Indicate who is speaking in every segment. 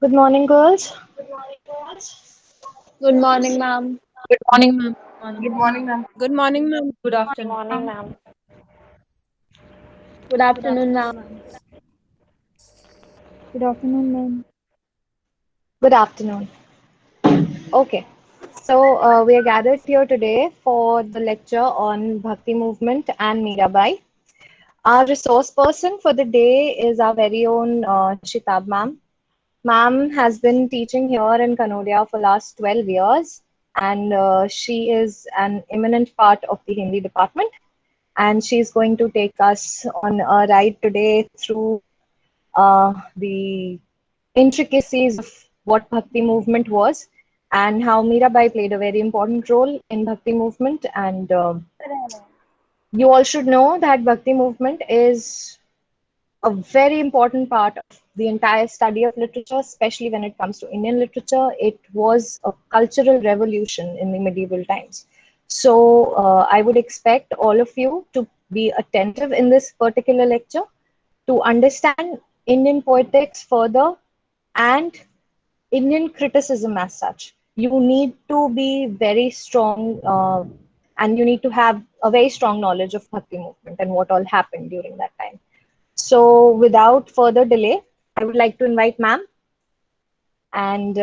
Speaker 1: Good morning, girls.
Speaker 2: Good morning, ma'am.
Speaker 3: Good morning, ma'am. Morning.
Speaker 4: Good morning, ma'am.
Speaker 5: Good morning, ma'am.
Speaker 3: Good
Speaker 1: Good
Speaker 3: afternoon.
Speaker 1: morning, ma'am.
Speaker 2: Good afternoon, ma'am.
Speaker 6: Good afternoon, ma'am.
Speaker 1: Good afternoon. Okay, so we are gathered here today for the lecture on Bhakti movement and Mirabai. Our resource person for the day is our very own Shitab ma'am. Ma'am has been teaching here in Kanodia for last 12 years, and she is an eminent part of the Hindi department. And she's going to take us on a ride today through the intricacies of what Bhakti movement was and how Mirabai played a very important role in Bhakti movement. And you all should know that Bhakti movement is a very important part of the entire study of literature, especially when it comes to Indian literature. It was a cultural revolution in the medieval times. So I would expect all of you to be attentive in this particular lecture to understand Indian poetics further and Indian criticism as such. You need to be very strong and you need to have a very strong knowledge of Bhakti movement and what all happened during that time. So, without further delay, I would like to invite ma'am and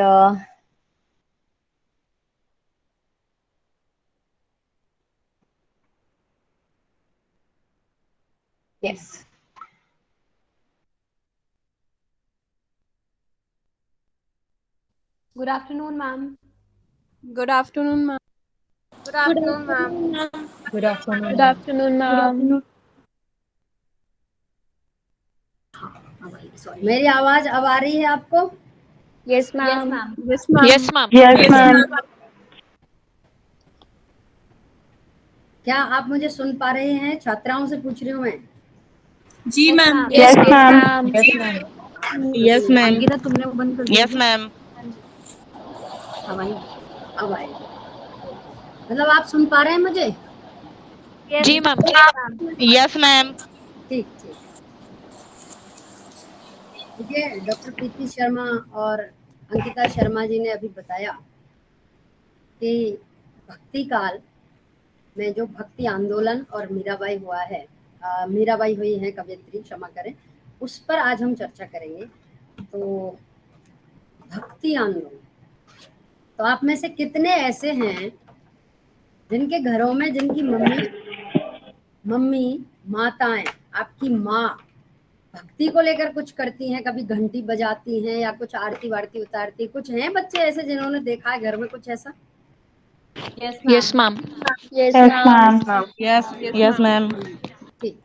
Speaker 1: yes.
Speaker 7: Good afternoon, ma'am.
Speaker 5: Good afternoon, ma'am.
Speaker 4: Good
Speaker 2: Good
Speaker 4: afternoon, ma'am.
Speaker 2: afternoon, ma'am.
Speaker 3: Good afternoon,
Speaker 2: Good
Speaker 3: ma'am.
Speaker 2: afternoon,
Speaker 6: Good
Speaker 2: ma'am.
Speaker 6: afternoon.
Speaker 7: Sorry, मेरी आवाज अब आ रही है आपको?
Speaker 2: Yes,
Speaker 4: Yes,
Speaker 2: ma'am.
Speaker 4: ma'am.
Speaker 5: Yes, ma'am.
Speaker 3: Yes, ma'am.
Speaker 6: Yes,
Speaker 3: Yes,
Speaker 6: ma'am.
Speaker 7: क्या आप मुझे सुन पा रहे हैं? छात्राओं से पूछ रही हूँ मैं।
Speaker 5: जी,
Speaker 4: Yes,
Speaker 5: ma'am.
Speaker 4: ma'am.
Speaker 6: Yes,
Speaker 2: Yes,
Speaker 6: ma'am.
Speaker 2: ma'am.
Speaker 3: yes, ma'am.
Speaker 5: Yes, ma'am.
Speaker 7: Ankita, तुमने वो बंद कर दिया
Speaker 3: Yes,
Speaker 7: क्या?
Speaker 3: ma'am.
Speaker 7: अब आई, अब आई। मतलब आप सुन पा रहे हैं मुझे?
Speaker 3: जी, ma'am. Yes, ma'am.
Speaker 7: ठीक ठीक। देखिए, डॉक्टर प्रीति शर्मा और अंकिता शर्मा जी ने अभी बताया कि भक्ति काल में जो भक्ति आंदोलन और मीराबाई हुआ है, मीराबाई हुई है कवयित्री, क्षमा करें, उस पर आज हम चर्चा करेंगे। तो भक्ति आंदोलन, तो आप में से कितने ऐसे हैं जिनके घरों में जिनकी मम्मी माताएं, आपकी माँ भक्ति को लेकर कुछ करती हैं, कभी घंटी बजाती हैं या कुछ आरती वारती उतारती? कुछ हैं बच्चे ऐसे जिन्होंने देखा है घर में कुछ ऐसा?
Speaker 4: Yes,
Speaker 3: Yes,
Speaker 4: ma'am.
Speaker 3: ma'am.
Speaker 2: Yes,
Speaker 6: Yes,
Speaker 2: ma'am.
Speaker 6: ma'am.
Speaker 3: Yes,
Speaker 5: Yes,
Speaker 3: yes,
Speaker 5: ma'am.
Speaker 3: ma'am.
Speaker 7: ठीक।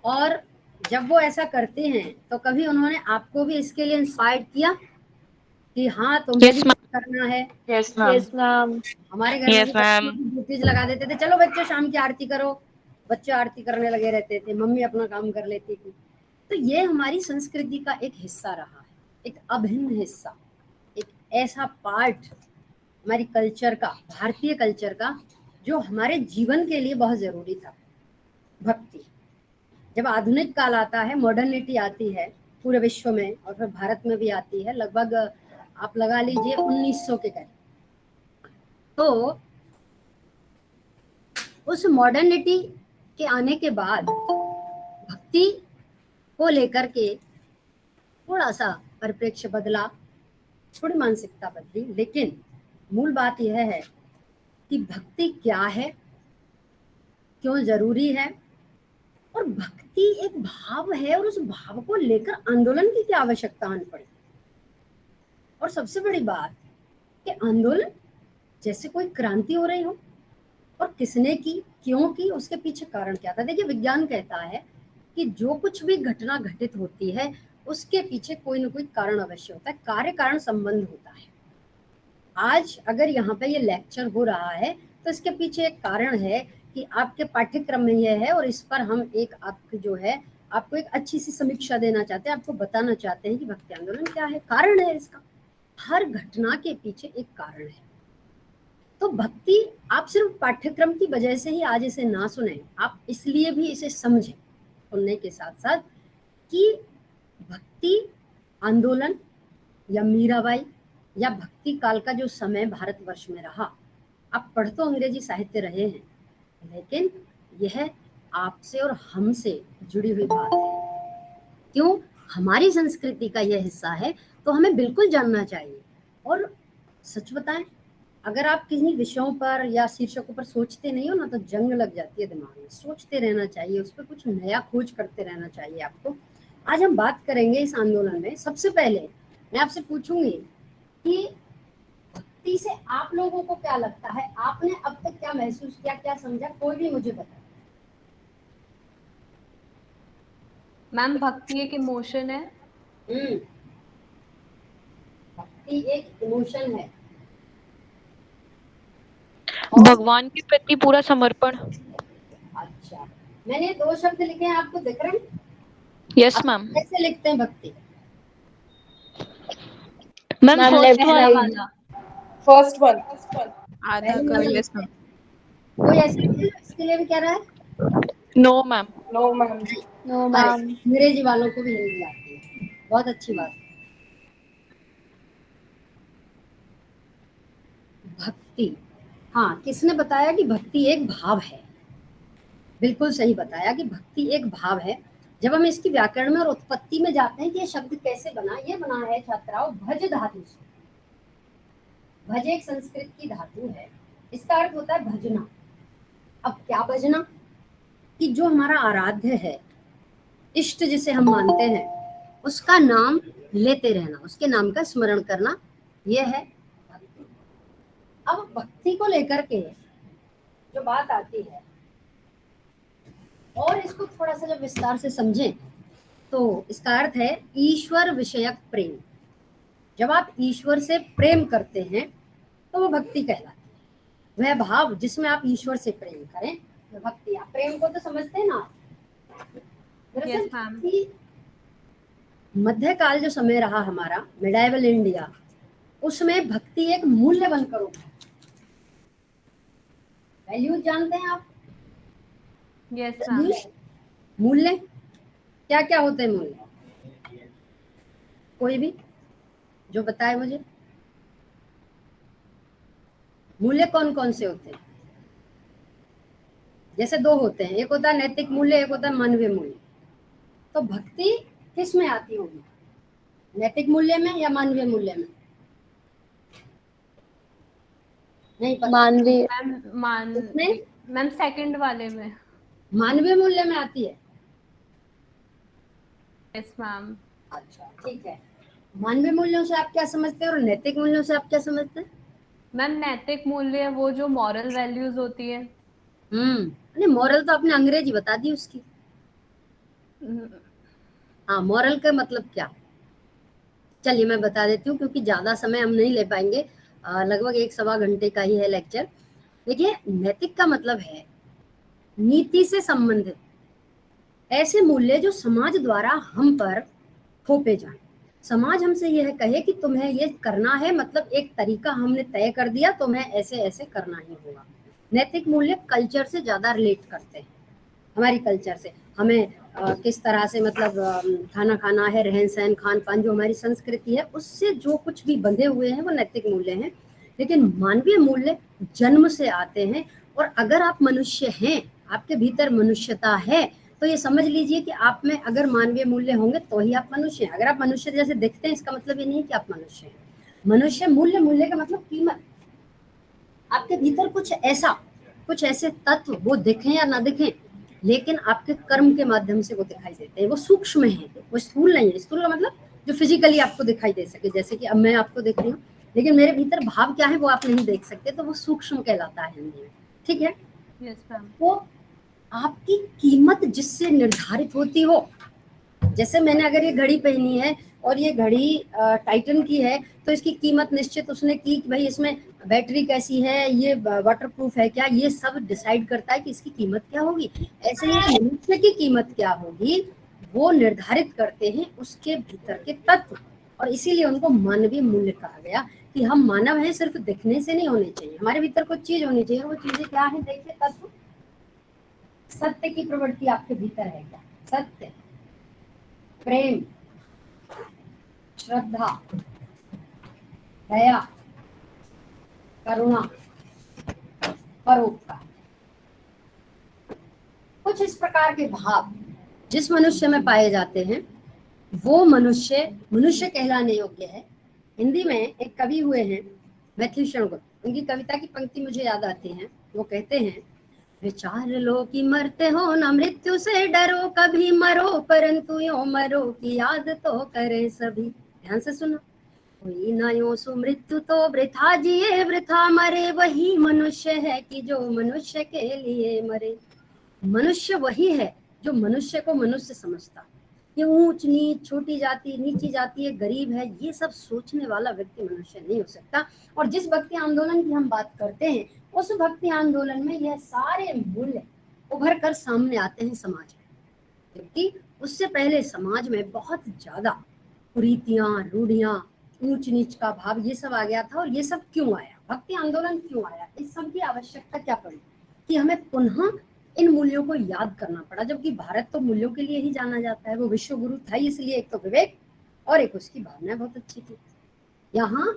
Speaker 7: और जब वो ऐसा करते हैं तो कभी उन्होंने आपको भी इसके लिए इंस्पायर किया कि हाँ तुम्हें भी
Speaker 3: Yes, ma'am.
Speaker 7: कुछ करना है?
Speaker 4: Yes, ma'am.
Speaker 2: Yes, ma'am.
Speaker 7: हमारे घर में भी
Speaker 3: Yes,
Speaker 7: बच्चों
Speaker 3: ma'am.
Speaker 7: की ड्यूटीज लगा देते थे, चलो बच्चों शाम की आरती करो, बच्चे आरती करने लगे रहते थे, मम्मी अपना काम कर लेती थी। तो ये हमारी संस्कृति का एक हिस्सा रहा है, एक अभिन्न हिस्सा, एक ऐसा पार्ट हमारी कल्चर का, भारतीय कल्चर का, जो हमारे जीवन के लिए बहुत जरूरी था। भक्ति जब आधुनिक काल आता है, मॉडर्निटी आती है पूरे विश्व में और फिर भारत में भी आती है, लगभग आप लगा लीजिए 1900 के करीब, तो उस मॉडर्निटी के आने के बाद भक्ति को लेकर के थोड़ा सा परिप्रेक्ष्य बदला, थोड़ी मानसिकता बदली, लेकिन मूल बात यह है कि भक्ति क्या है, क्यों जरूरी है, और भक्ति एक भाव है और उस भाव को लेकर आंदोलन की क्या आवश्यकता आन पड़ी। और सबसे बड़ी बात कि आंदोलन जैसे कोई क्रांति हो रही हो, और किसने की, क्यों की, उसके पीछे कारण क्या था। देखिए, विज्ञान कहता है कि जो कुछ भी घटना घटित होती है उसके पीछे कोई ना कोई कारण अवश्य होता है, कार्य कारण संबंध होता है। आज अगर यहाँ पे ये लेक्चर हो रहा है तो इसके पीछे एक कारण है कि आपके पाठ्यक्रम में यह है, और इस पर हम एक आपको जो है आपको एक अच्छी सी समीक्षा देना चाहते हैं, आपको बताना चाहते हैं कि भक्ति आंदोलन क्या है, कारण है इसका। हर घटना के पीछे एक कारण है। तो भक्ति आप सिर्फ पाठ्यक्रम की वजह से ही आज इसे ना सुने, आप इसलिए भी इसे समझें। सुनने के साथ साथ कि भक्ति आंदोलन या मीराबाई या भक्ति काल का जो समय भारतवर्ष में रहा, आप पढ़ तो अंग्रेजी साहित्य रहे हैं, लेकिन यह आपसे और हमसे जुड़ी हुई बात है। क्यों? हमारी संस्कृति का यह हिस्सा है, तो हमें बिल्कुल जानना चाहिए। और सच बताएं, अगर आप किन्हीं विषयों पर या शीर्षकों पर सोचते नहीं हो ना, तो जंग लग जाती है दिमाग में। सोचते रहना चाहिए, उस पर कुछ नया खोज करते रहना चाहिए आपको। आज हम बात करेंगे इस आंदोलन में। सबसे पहले मैं आपसे पूछूंगी कि भक्ति से आप लोगों को क्या लगता है, आपने अब तक क्या महसूस किया, क्या समझा, कोई भी मुझे बताए।
Speaker 4: मैम भक्ति एक इमोशन है।
Speaker 7: भक्ति एक इमोशन है।
Speaker 3: भगवान के प्रति पूरा समर्पण।
Speaker 7: अच्छा, मैंने 2 शब्द लिखे हैं, आपको दिख रहे हैं?
Speaker 3: Yes ma'am.
Speaker 7: कैसे लिखते हैं भक्ति?
Speaker 3: मैम फर्स्ट
Speaker 4: पहला
Speaker 3: वन।
Speaker 4: वाला।
Speaker 1: First one.
Speaker 5: आधा
Speaker 7: पहले
Speaker 5: का
Speaker 7: वाला
Speaker 5: यस
Speaker 7: लिखते हैं। कोई ऐसे नहीं है इसके लिए भी कह रहा है?
Speaker 3: No ma'am.
Speaker 1: No ma'am.
Speaker 2: No
Speaker 7: अरे,
Speaker 2: मैम।
Speaker 7: अंग्रेजी वालों को भी हिंदी आती है, बहुत अच्छी बात है। भक्ति, हाँ, किसने बताया कि भक्ति एक भाव है? बिल्कुल सही बताया कि भक्ति एक भाव है। जब हम इसकी व्याकरण में और उत्पत्ति में जाते हैं कि ये शब्द कैसे बना, ये बना है छात्राओं भज धातु से। भज एक संस्कृत की धातु है, इसका अर्थ होता है भजना। अब क्या भजना? कि जो हमारा आराध्य है, इष्ट जिसे हम मानते हैं, उसका नाम लेते रहना, उसके नाम का स्मरण करना, यह है भक्ति। अब भक्ति को लेकर के जो बात आती है, और इसको थोड़ा सा जब विस्तार से समझें, तो इसका अर्थ है ईश्वर विषयक प्रेम। जब आप ईश्वर से प्रेम करते हैं तो वो भक्ति कहलाती है। वह भाव जिसमें आप ईश्वर से प्रेम करें, वह भक्ति। आप प्रेम को तो समझते हैं ना?
Speaker 4: Yes, ma'am.
Speaker 7: दरअसल मध्यकाल जो समय रहा हमारा, मिडाइवल इंडिया, उसमें भक्ति एक मूल्य बनकर उठा। वैल्यूज जानते हैं आप?
Speaker 4: Yes ma'am.
Speaker 7: मूल्य क्या क्या होते हैं? मूल्य कोई भी जो बताए मुझे, मूल्य कौन कौन से होते हैं? जैसे 2 होते हैं, एक होता है नैतिक मूल्य, एक होता है मानवीय मूल्य। तो भक्ति किस में आती होगी? नैतिक मूल्य में या मानवीय मूल्य में? नहीं पता।
Speaker 2: मानवीय।
Speaker 7: किसमें?
Speaker 4: मैम सेकंड वाले में।
Speaker 7: मानवीय मूल्य में आती है।
Speaker 4: Yes ma'am.
Speaker 7: अच्छा, ठीक है। मानवीय मूल्यों से आप क्या समझते हैं और नैतिक मूल्यों से आप क्या समझते हैं?
Speaker 4: मैम नैतिक मूल्य वो जो मॉरल वैल्यूज होती है।
Speaker 7: नहीं, मॉरल तो आपने अंग्रेजी बता दी उसकी। हाँ, मॉरल का मतलब क्या? चलिए मैं बता देती हूँ, क्योंकि ज्यादा समय हम नहीं ले पाएंगे, लगभग 1-1.25 घंटे का ही है लेक्चर। देखिए, नैतिक का मतलब है नीति से संबंधित ऐसे मूल्य जो समाज द्वारा हम पर थोपे जाएं। समाज हमसे यह कहे कि तुम्हें ये करना है, मतलब एक तरीका हमने तय कर दिया, तुम्हें ऐसे ऐसे करना ही होगा। नैतिक मूल्य कल्चर से ज्यादा रिलेट करते हैं, हमारी कल्चर से। हमें किस तरह से मतलब खाना खाना है, रहन सहन, खान पान, जो हमारी संस्कृति है, उससे जो कुछ भी बंधे हुए हैं वो नैतिक मूल्य हैं। लेकिन मानवीय मूल्य जन्म से आते हैं, और अगर आप मनुष्य हैं, आपके भीतर मनुष्यता है, तो ये समझ लीजिए कि आप में अगर मानवीय मूल्य होंगे तो ही आप मनुष्य हैं। अगर आप मनुष्य जैसे दिखते हैं, इसका मतलब ये नहीं कि आप मनुष्य हैं। मनुष्य मूल्य, मूल्य का मतलब कीमत। आपके भीतर कुछ ऐसे तत्व, वो दिखें या ना दिखें, लेकिन आपके कर्म के माध्यम से वो दिखाई देते हैं। वो सूक्ष्म है, वो स्थूल नहीं है। स्थूल का मतलब जो फिजिकली आपको दिखाई दे सके, जैसे कि अब मैं आपको देख रही हूँ, लेकिन मेरे भीतर भाव क्या है वो आप नहीं देख सकते, तो वो सूक्ष्म कहलाता है हिंदी में। ठीक है?
Speaker 4: Yes ma'am.
Speaker 7: वो आपकी कीमत जिससे निर्धारित होती हो। जैसे मैंने अगर ये घड़ी पहनी है और ये घड़ी टाइटन की है, तो इसकी कीमत निश्चित उसने की कि भाई इसमें बैटरी कैसी है, ये वाटरप्रूफ है क्या, ये सब डिसाइड करता है कि इसकी कीमत क्या होगी। ऐसे ही मनुष्य की कीमत क्या होगी वो निर्धारित करते हैं उसके भीतर के तत्व, और इसीलिए उनको मानवीय मूल्य कहा गया। कि हम मानव हैं, सिर्फ दिखने से नहीं होने चाहिए, हमारे भीतर कुछ चीज होनी चाहिए। वो चीजें क्या है? देखिए, तत्व। सत्य की प्रवृत्ति आपके भीतर है क्या? सत्य, प्रेम, श्रद्धा, दया, करुणा, परोपकार, कुछ इस प्रकार के भाव जिस मनुष्य में पाए जाते हैं वो मनुष्य मनुष्य कहलाने योग्य है। हिंदी में एक कवि हुए हैं मैथिली शरण, उनकी कविता की पंक्ति मुझे याद आती है। वो कहते हैं, विचार लो कि मरते हो न मृत्यु से डरो, कभी मरो परंतु यो मरो कि याद तो करें सभी। ध्यान से सुनो, कोई न यो सुमृत्यु तो वृथा जिए वृथा मरे, वही मनुष्य है कि जो मनुष्य के लिए मरे। मनुष्य वही है जो मनुष्य को मनुष्य समझता। ये ऊंच नीच, छोटी जाति, नीची जाति है, गरीब है, ये सब सोचने वाला व्यक्ति मनुष्य नहीं हो सकता। और जिस भक्ति आंदोलन की हम बात करते हैं उस भक्ति आंदोलन में यह सारे मूल्य उभर कर सामने आते हैं समाज में, क्योंकि उससे पहले समाज में बहुत ज्यादा कुरीतियां, रूढ़ियां, ऊंच नीच का भाव, ये सब आ गया था। और ये सब क्यों आया, भक्ति आंदोलन क्यों आया, इस सब की आवश्यकता क्या पड़ी कि हमें पुनः इन मूल्यों को याद करना पड़ा। जबकि भारत तो मूल्यों के लिए ही जाना जाता है, वो विश्व गुरु था, इसलिए एक तो विवेक और एक उसकी भावनाएं बहुत अच्छी थी। यहाँ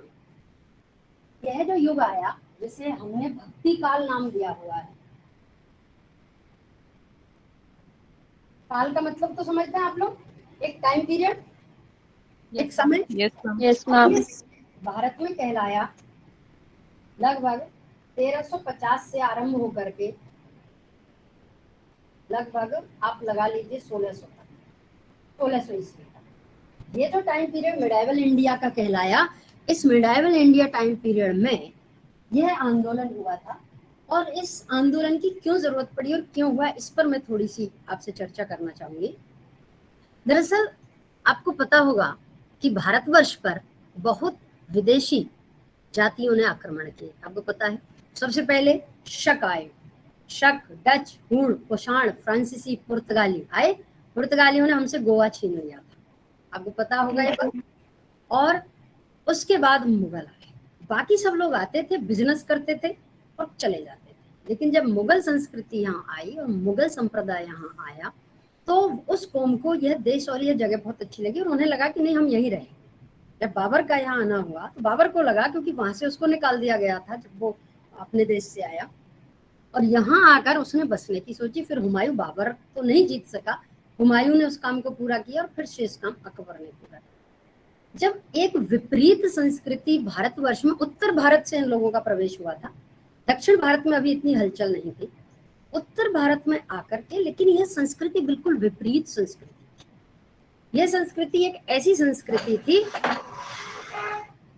Speaker 7: यह जो युग आया जिसे हमने भक्ति काल नाम दिया हुआ है, काल का मतलब तो समझते हैं आप लोग, एक टाइम पीरियड, एक समय।
Speaker 3: Yes ma'am.
Speaker 2: Yes ma'am.
Speaker 7: Bharat में कहलाया लगभग 1350 से आरंभ होकर के लगभग आप लगा लीजिए 1600 तक, 1600 ईस्वी तक। ये जो टाइम पीरियड मिडाइवल इंडिया का कहलाया, इस मिडाइवल इंडिया टाइम पीरियड में यह आंदोलन हुआ था। और इस आंदोलन की क्यों जरूरत पड़ी और क्यों हुआ, इस पर मैं थोड़ी सी आपसे चर्चा करना चाहूंगी। दरअसल आपको पता होगा कि भारतवर्ष पर बहुत विदेशी जातियों ने आक्रमण किए। आपको पता है, सबसे पहले शक आए, शक, डच, हूण, कुषाण, फ्रांसीसी, पुर्तगाली आए। पुर्तगालियों ने हमसे गोवा छीन लिया था, आपको पता होगा ये बात। और उसके बाद मुगल आए। बाकी सब लोग आते थे, बिजनेस करते थे और चले जाते थे। लेकिन जब मुगल संस्कृति यहाँ आई और मुगल संप्रदाय यहाँ आया तो उस कौम को यह देश और यह जगह बहुत अच्छी लगी और उन्हें लगा कि नहीं, हम यहीं रहेंगे। जब बाबर का यहाँ आना हुआ तो बाबर को लगा, क्योंकि वहां से उसको निकाल दिया गया था जब वो अपने देश से आया, और यहाँ आकर उसने बसने की सोची। फिर हुमायूं, बाबर तो नहीं जीत सका, हुमायूं ने उस काम को पूरा किया और फिर शेष काम अकबर ने पूरा किया। जब एक विपरीत संस्कृति भारतवर्ष में, उत्तर भारत से इन लोगों का प्रवेश हुआ था, दक्षिण भारत में अभी इतनी हलचल नहीं थी, उत्तर भारत में आकर के, लेकिन यह संस्कृति बिल्कुल विपरीत संस्कृति थी। यह संस्कृति एक ऐसी संस्कृति थी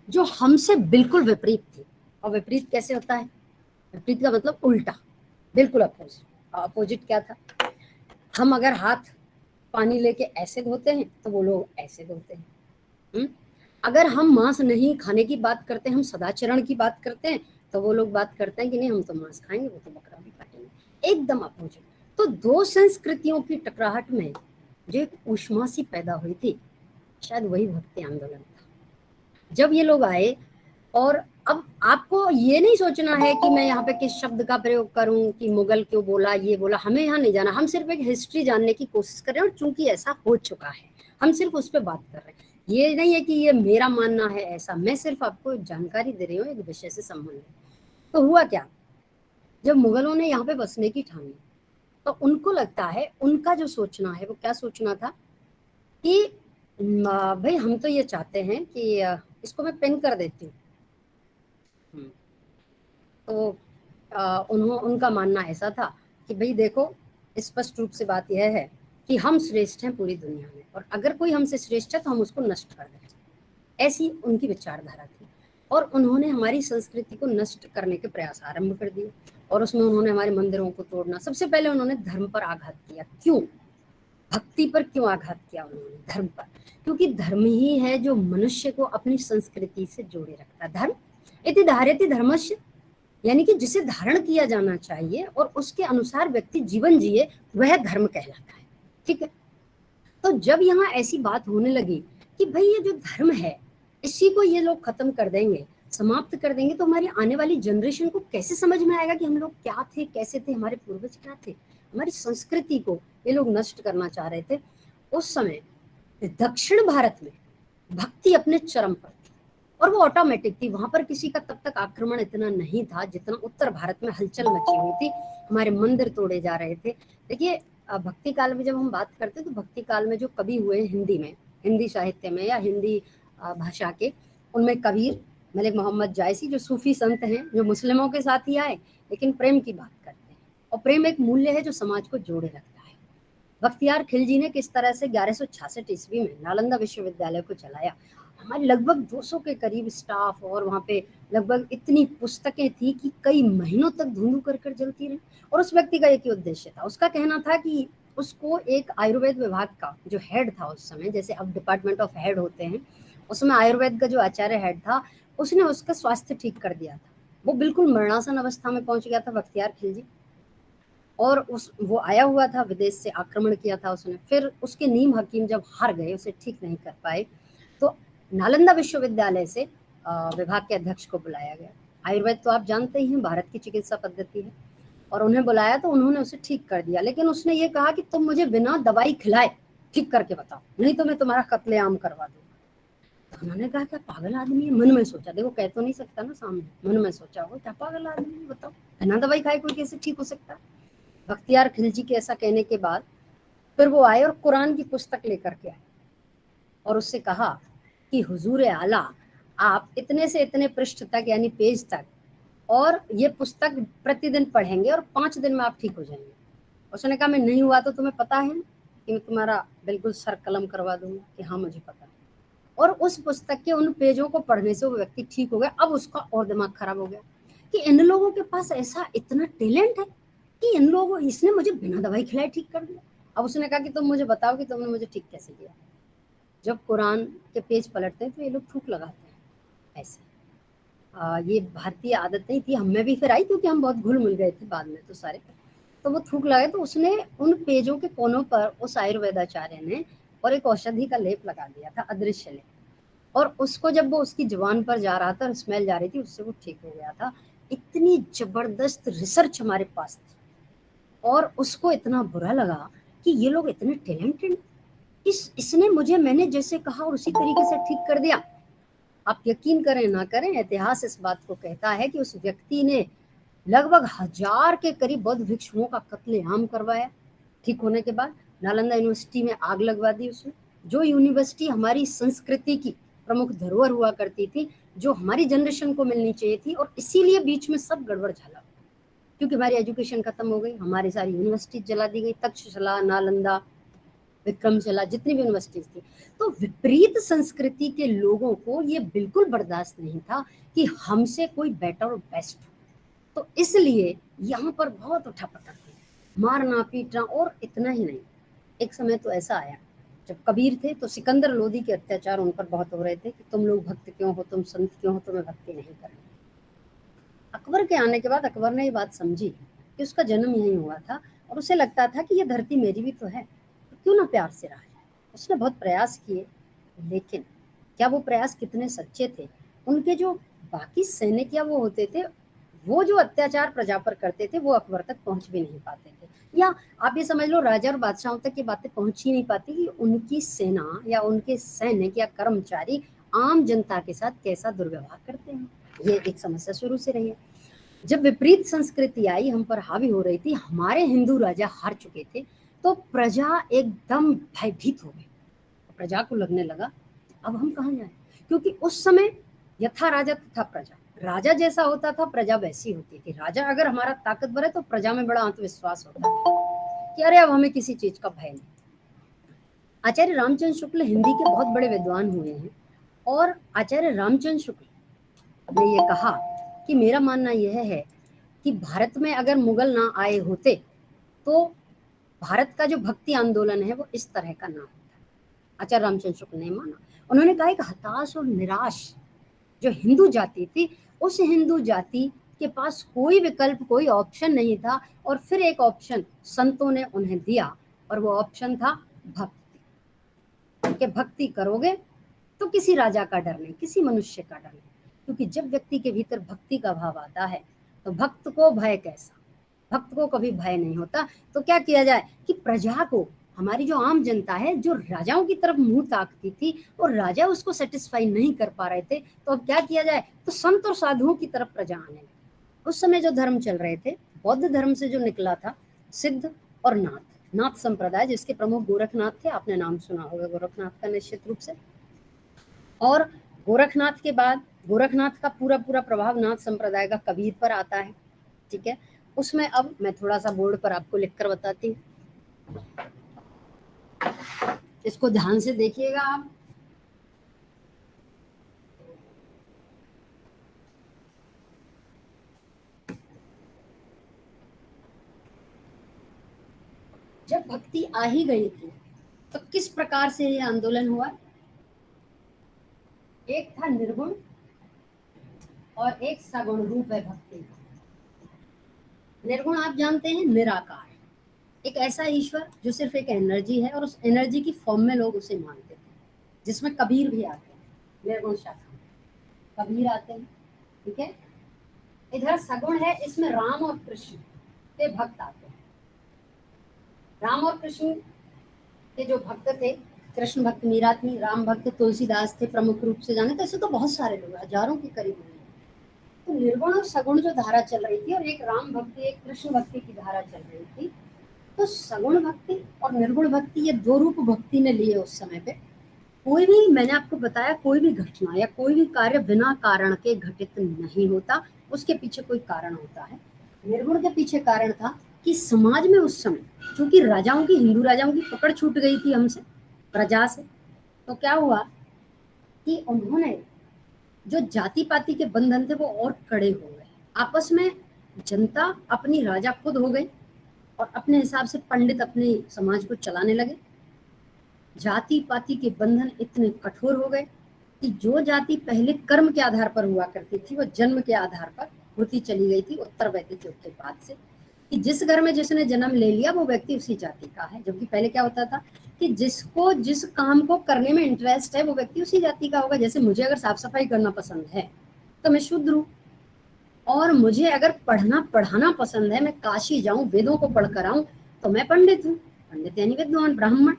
Speaker 7: जो हमसे बिल्कुल विपरीत थी। और विपरीत कैसे होता है, विपरीत का मतलब उल्टा, बिल्कुल अपोजिट। अपोजिट क्या था, हम अगर हाथ पानी लेके ऐसे धोते हैं तो वो लोग ऐसे धोते हैं। अगर हम मांस नहीं खाने की बात करते हैं, हम सदाचरण की बात करते हैं, तो वो लोग बात करते हैं कि नहीं, हम तो मांस खाएंगे, वो तो बकरा भी काटेंगे। एकदम अपोजिट। तो दो संस्कृतियों की टकराहट में जो एक ऊष्मा सी पैदा हुई थी, शायद वही भक्ति आंदोलन था। जब ये लोग आए, और अब आपको ये नहीं सोचना है कि मैं यहाँ पे किस शब्द का प्रयोग करूं, कि मुगल क्यों बोला, ये बोला, हमें यहाँ नहीं जाना। हम सिर्फ एक हिस्ट्री जानने की कोशिश कर रहे हैं, और चूंकि ऐसा हो चुका है हम सिर्फ उस पर बात कर रहे हैं। ये नहीं है कि ये मेरा मानना है ऐसा, मैं सिर्फ आपको जानकारी दे रही हूँ एक विषय से संबंधित। तो हुआ क्या, जब मुगलों ने यहाँ पे बसने की ठानी तो उनको लगता है, उनका जो सोचना है वो क्या सोचना था कि भाई हम तो ये चाहते हैं कि इसको मैं पिन कर देती हूँ। तो उनका मानना ऐसा था कि भाई देखो, स्पष्ट रूप से बात यह है कि हम श्रेष्ठ हैं पूरी दुनिया में, और अगर कोई हमसे श्रेष्ठ है तो हम उसको नष्ट कर दें। ऐसी उनकी विचारधारा थी। और उन्होंने हमारी संस्कृति को नष्ट करने के प्रयास आरंभ कर दिए, और उसमें उन्होंने हमारे मंदिरों को तोड़ना, सबसे पहले उन्होंने धर्म पर आघात किया। क्यों, भक्ति पर क्यों आघात किया उन्होंने, धर्म पर, क्योंकि धर्म ही है जो मनुष्य को अपनी संस्कृति से जोड़े रखता है। धर्म इति धार्यति धर्मस्य, यानी कि जिसे धारण किया जाना चाहिए और उसके अनुसार व्यक्ति जीवन जिए, वह धर्म कहलाता है। ठीक है, तो जब यहाँ ऐसी बात होने लगी कि भाई ये जो धर्म है इसी को ये लोग खत्म कर देंगे, समाप्त कर देंगे, तो हमारी आने वाली जनरेशन को कैसे समझ में आएगा कि हम लोग क्या थे, कैसे थे, हमारे पूर्वज क्या थे। हमारी संस्कृति को ये लोग नष्ट करना चाह रहे थे। उस समय दक्षिण भारत में भक्ति अपने चरम पर थी और वो ऑटोमेटिक थी। वहां पर किसी का तब तक आक्रमण इतना नहीं था जितना उत्तर भारत में हलचल मची हुई थी, हमारे मंदिर तोड़े जा रहे थे। देखिए भक्ति काल में जब हम बात करते हैं तो भक्ति काल में जो कवि हुए हिंदी में, हिंदी साहित्य में या हिंदी भाषा के, उनमें कबीर, मलिक मोहम्मद जायसी जो सूफी संत हैं, जो मुस्लिमों के साथ ही आए लेकिन प्रेम की बात करते हैं, और प्रेम एक मूल्य है जो समाज को जोड़े रखता है। बख्तियार खिलजी ने किस तरह से 1166 ईस्वी में नालंदा विश्वविद्यालय को चलाया। हमारे लगभग 200 के करीब स्टाफ और वहाँ पे लगभग इतनी पुस्तकें थी कि कई महीनों तक धुंधु कर कर जलती रही। और उस व्यक्ति का एक ही उद्देश्य था, उसका कहना था कि उसको एक आयुर्वेद विभाग का जो हेड था उस समय, जैसे अब डिपार्टमेंट ऑफ हेड होते हैं, उसमें आयुर्वेद का जो आचार्य हेड था उसने उसका स्वास्थ्य ठीक कर दिया था। वो बिल्कुल मरणासन अवस्था में पहुंच गया था बख्तियार खिलजी, और वो आया हुआ था विदेश से, आक्रमण किया था उसने। फिर उसके नीम हकीम जब हार गए, उसे ठीक नहीं कर पाए, तो नालंदा विश्वविद्यालय से विभाग के अध्यक्ष को बुलाया गया। आयुर्वेद तो आप जानते ही हैं भारत की चिकित्सा पद्धति है, और उन्हें बुलाया तो उन्होंने उसे ठीक कर दिया। लेकिन उसने ये कहा कि तुम मुझे बिना दवाई खिलाए ठीक करके बताओ, नहीं तो मैं तुम्हारा कत्लेआम करवा दूंगा। तो उन्होंने कहा क्या पागल आदमी है, मन में सोचा, देखो कह तो नहीं सकता ना सामने, मन में सोचा वो क्या पागल आदमी है, बताओ बिना दवाई खाए कोई कैसे ठीक हो सकता है। बख्तियार खिलजी के ऐसा कहने के बाद फिर वो आए और कुरान की पुस्तक लेकर के आए और उससे कहा कि हुजूर आला आप इतने से इतने पृष्ठ तक यानी पेज तक और ये पुस्तक प्रतिदिन पढ़ेंगे और 5 दिन में आप ठीक हो जाएंगे। उसने कहा मैं नहीं हुआ तो तुम्हें पता है कि मैं तुम्हारा बिल्कुल सर कलम करवा दूंगा, कि हाँ मुझे पता है। और उस पुस्तक के उन पेजों को पढ़ने से वो व्यक्ति ठीक हो गया। अब उसका और दिमाग खराब हो गया कि इन लोगों के पास ऐसा इतना टैलेंट है कि इन लोगों, इसने मुझे बिना दवाई खिलाए ठीक कर दिया। अब उसने कहा कि तुम मुझे बताओ कि तुमने मुझे ठीक कैसे किया। जब कुरान के पेज पलटते हैं तो ये लोग थूक लगाते हैं ऐसे। ये भारतीय आदत नहीं थी, हमें भी फिर आई क्योंकि हम बहुत घुल मिल गए थे बाद में तो सारे, तो वो थूक लगाए। तो उसने उन पेजों के कोनों पर उस आयुर्वेदाचार्य ने और एक औषधि का लेप लगा दिया था, अदृश्य लेप, और उसको जब वो उसकी जुबान पर जा रहा था और स्मेल जा रही थी, उससे वो ठीक हो गया था। इतनी जबरदस्त रिसर्च हमारे पास थी और उसको इतना बुरा लगा कि ये लोग इतने टैलेंटेड, इसने मुझे मैंने जैसे कहा और उसी तरीके से ठीक कर दिया। आप यकीन करें ना करें, इतिहास इस बात को कहता है कि उस व्यक्ति ने लगभग 1000 के करीब बौद्ध भिक्षुओं का कत्लेआम करवाया। ठीक होने के बाद नालंदा यूनिवर्सिटी में आग लगवा दी उसने, जो यूनिवर्सिटी हमारी संस्कृति की प्रमुख धरोहर हुआ करती थी, जो हमारी जनरेशन को मिलनी चाहिए थी, और इसीलिए बीच में सब गड़बड़ झाला क्योंकि हमारी एजुकेशन खत्म हो गई, हमारी सारी यूनिवर्सिटी जला दी गई, तक्षशिला, नालंदा, विक्रमशिला, जितनी भी यूनिवर्सिटीज थी। तो विपरीत संस्कृति के लोगों को ये बिल्कुल बर्दाश्त नहीं था कि हमसे कोई बेटर और बेस्ट हो। तो इसलिए यहाँ पर बहुत उठापटक हुई, मारना पीटना, और इतना ही नहीं, एक समय तो ऐसा आया जब कबीर थे तो सिकंदर लोदी के अत्याचार उन पर बहुत हो रहे थे कि तुम लोग भक्त क्यों हो, तुम संत क्यों हो, तुम्हें भक्ति नहीं करनी। अकबर के आने के बाद अकबर ने ये बात समझी कि उसका जन्म यहीं हुआ था और उसे लगता था कि ये धरती मेरी भी तो है, तो क्यों ना प्यार से रहा जाए। उसने बहुत प्रयास किए, लेकिन क्या वो प्रयास कितने सच्चे थे। उनके जो बाकी सैनिक या वो होते थे, वो जो अत्याचार प्रजा पर करते थे वो अकबर तक पहुंच भी नहीं पाते थे, या आप ये समझ लो राजा और बादशाहों तक ये बातें पहुंच ही नहीं पाती कि उनकी सेना या उनके सैनिक या कर्मचारी आम जनता के साथ कैसा दुर्व्यवहार करते हैं। ये एक समस्या शुरू से रही है। जब विपरीत संस्कृति आई, हम पर हावी हो रही थी, हमारे हिंदू राजा हार चुके थे, तो प्रजा एकदम भयभीत हो गई। प्रजा को लगने लगा अब हम कहाँ जाएं, क्योंकि उस समय यथा राजा तथा प्रजा, राजा जैसा होता था प्रजा वैसी होती थी। राजा अगर हमारा ताकतवर है तो प्रजा में बड़ा आत्मविश्वास होता है कि अरे अब हमें किसी चीज का भय नहीं। आचार्य रामचंद्र शुक्ल हिंदी के बहुत बड़े विद्वान हुए हैं, और आचार्य रामचंद्र शुक्ल ने ये कहा कि मेरा मानना यह है कि भारत में अगर मुगल ना आए होते तो भारत का जो भक्ति आंदोलन है वो इस तरह का ना होता। आचार्य रामचंद्र शुक्ल ने माना। उन्होंने कहा कि हताश और निराश जो हिंदू जाति थी, उस हिंदू जाति के पास कोई विकल्प, कोई ऑप्शन नहीं था, और फिर एक ऑप्शन संतों ने उन्हें दिया, और वो ऑप्शन था भक्ति। कि भक्ति करोगे तो किसी राजा का डर नहीं, किसी मनुष्य का डर नहीं, क्योंकि जब व्यक्ति के भीतर भक्ति का भाव आता है तो भक्त को भय कैसा, भक्त को कभी भय नहीं होता। तो क्या किया जाए कि प्रजा को हमारी जो आम जनता है जो राजाओं की तरफ मुंह ताकती थी और राजा उसको सेटिस्फाई नहीं कर पा रहे थे, तो अब क्या किया जाए, तो संत और साधुओं की तरफ प्रजा आने लगी। उस समय जो धर्म चल रहे थे, बौद्ध धर्म से जो निकला था सिद्ध और नाथ संप्रदाय, जिसके प्रमुख गोरखनाथ थे, आपने नाम सुना होगा गोरखनाथ का निश्चित रूप से। और गोरखनाथ के बाद गोरखनाथ का पूरा प्रभाव नाथ संप्रदाय का कबीर पर आता है, ठीक है। उसमें अब मैं थोड़ा सा बोर्ड पर आपको लिखकर बताती हूँ, इसको ध्यान से देखिएगा आप। जब भक्ति आ ही गई थी तो किस प्रकार से ये आंदोलन हुआ। एक था निर्गुण और एक सगुण रूप है भक्ति का। निर्गुण आप जानते हैं, निराकार, एक ऐसा ईश्वर जो सिर्फ एक एनर्जी है और उस एनर्जी की फॉर्म में लोग उसे मानते थे, जिसमें कबीर भी आते हैं, निर्गुण शाखा कबीर आते हैं, ठीक है। इधर सगुण है, इसमें राम और कृष्ण के भक्त आते हैं। राम और कृष्ण के जो भक्त थे, कृष्ण भक्त मीरा थी, राम भक्त तुलसीदास थे प्रमुख रूप से जाने, तो ऐसे तो बहुत सारे लोग, हजारों के करीब हुए। तो निर्गुण और सगुण जो धारा चल रही थी, और एक राम भक्ति एक कृष्ण भक्ति की धारा चल रही थी, तो सगुण भक्ति और निर्गुण भक्ति ये दो रूप भक्ति ने लिए उस समय पे। कोई भी, मैंने आपको बताया, कोई भी घटना या कोई भी कार्य बिना कारण के घटित नहीं होता, उसके पीछे कोई कारण होता है। निर्गुण के पीछे कारण था कि समाज में उस समय चूंकि राजाओं की, हिंदू राजाओं की पकड़ छूट गई थी हमसे, प्रजा से, तो क्या हुआ कि उन्होंने जो जाति पाति के बंधन थे वो और कड़े हो गए। आपस में जनता अपनी राजा खुद हो गई और अपने हिसाब से पंडित अपने समाज को चलाने लगे। जाति पाति के बंधन इतने कठोर हो गए कि जो जाति पहले कर्म के आधार पर हुआ करती थी वो जन्म के आधार पर होती चली गई थी उत्तर वैदिक युग के बाद से, कि जिस घर में जिसने जन्म ले लिया वो व्यक्ति उसी जाति का है। जबकि पहले क्या होता था कि जिसको जिस काम को करने में इंटरेस्ट है वो व्यक्ति उसी जाति का होगा। जैसे मुझे अगर साफ सफाई करना पसंद है तो मैं शूद्र हूँ, और मुझे अगर पढ़ना पढ़ाना पसंद है, मैं काशी जाऊं वेदों को पढ़कर आऊं, तो मैं पंडित हूँ, पंडित यानी विद्वान ब्राह्मण।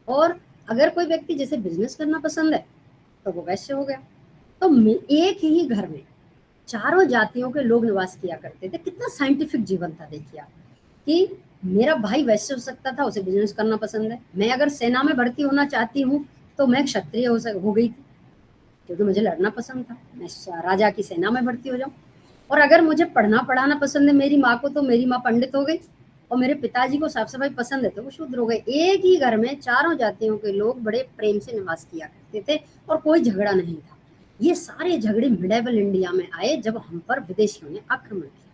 Speaker 7: और अगर कोई व्यक्ति जैसे बिजनेस करना पसंद है तो वो वैश्य हो गया। तो एक ही घर में चारों जातियों के लोग निवास किया करते थे। कितना साइंटिफिक जीवन था देखिए आप, कि मेरा भाई वैश्य हो सकता था, उसे बिजनेस करना पसंद है। मैं अगर सेना में भर्ती होना चाहती हूँ तो मैं क्षत्रिय हो गई थी, क्योंकि मुझे लड़ना पसंद था, मैं राजा की सेना में भर्ती हो जाऊं। और अगर मुझे पढ़ना पढ़ाना पसंद है मेरी माँ को, तो मेरी माँ पंडित हो गई, और मेरे पिताजी को साफ सफाई पसंद है तो वो शूद्र हो गए। एक ही घर में चारों जातियों के लोग बड़े प्रेम से निवास किया करते थे और कोई झगड़ा नहीं था। ये सारे झगड़े मिडेवल इंडिया में आए जब हम पर विदेशियों ने आक्रमण किया।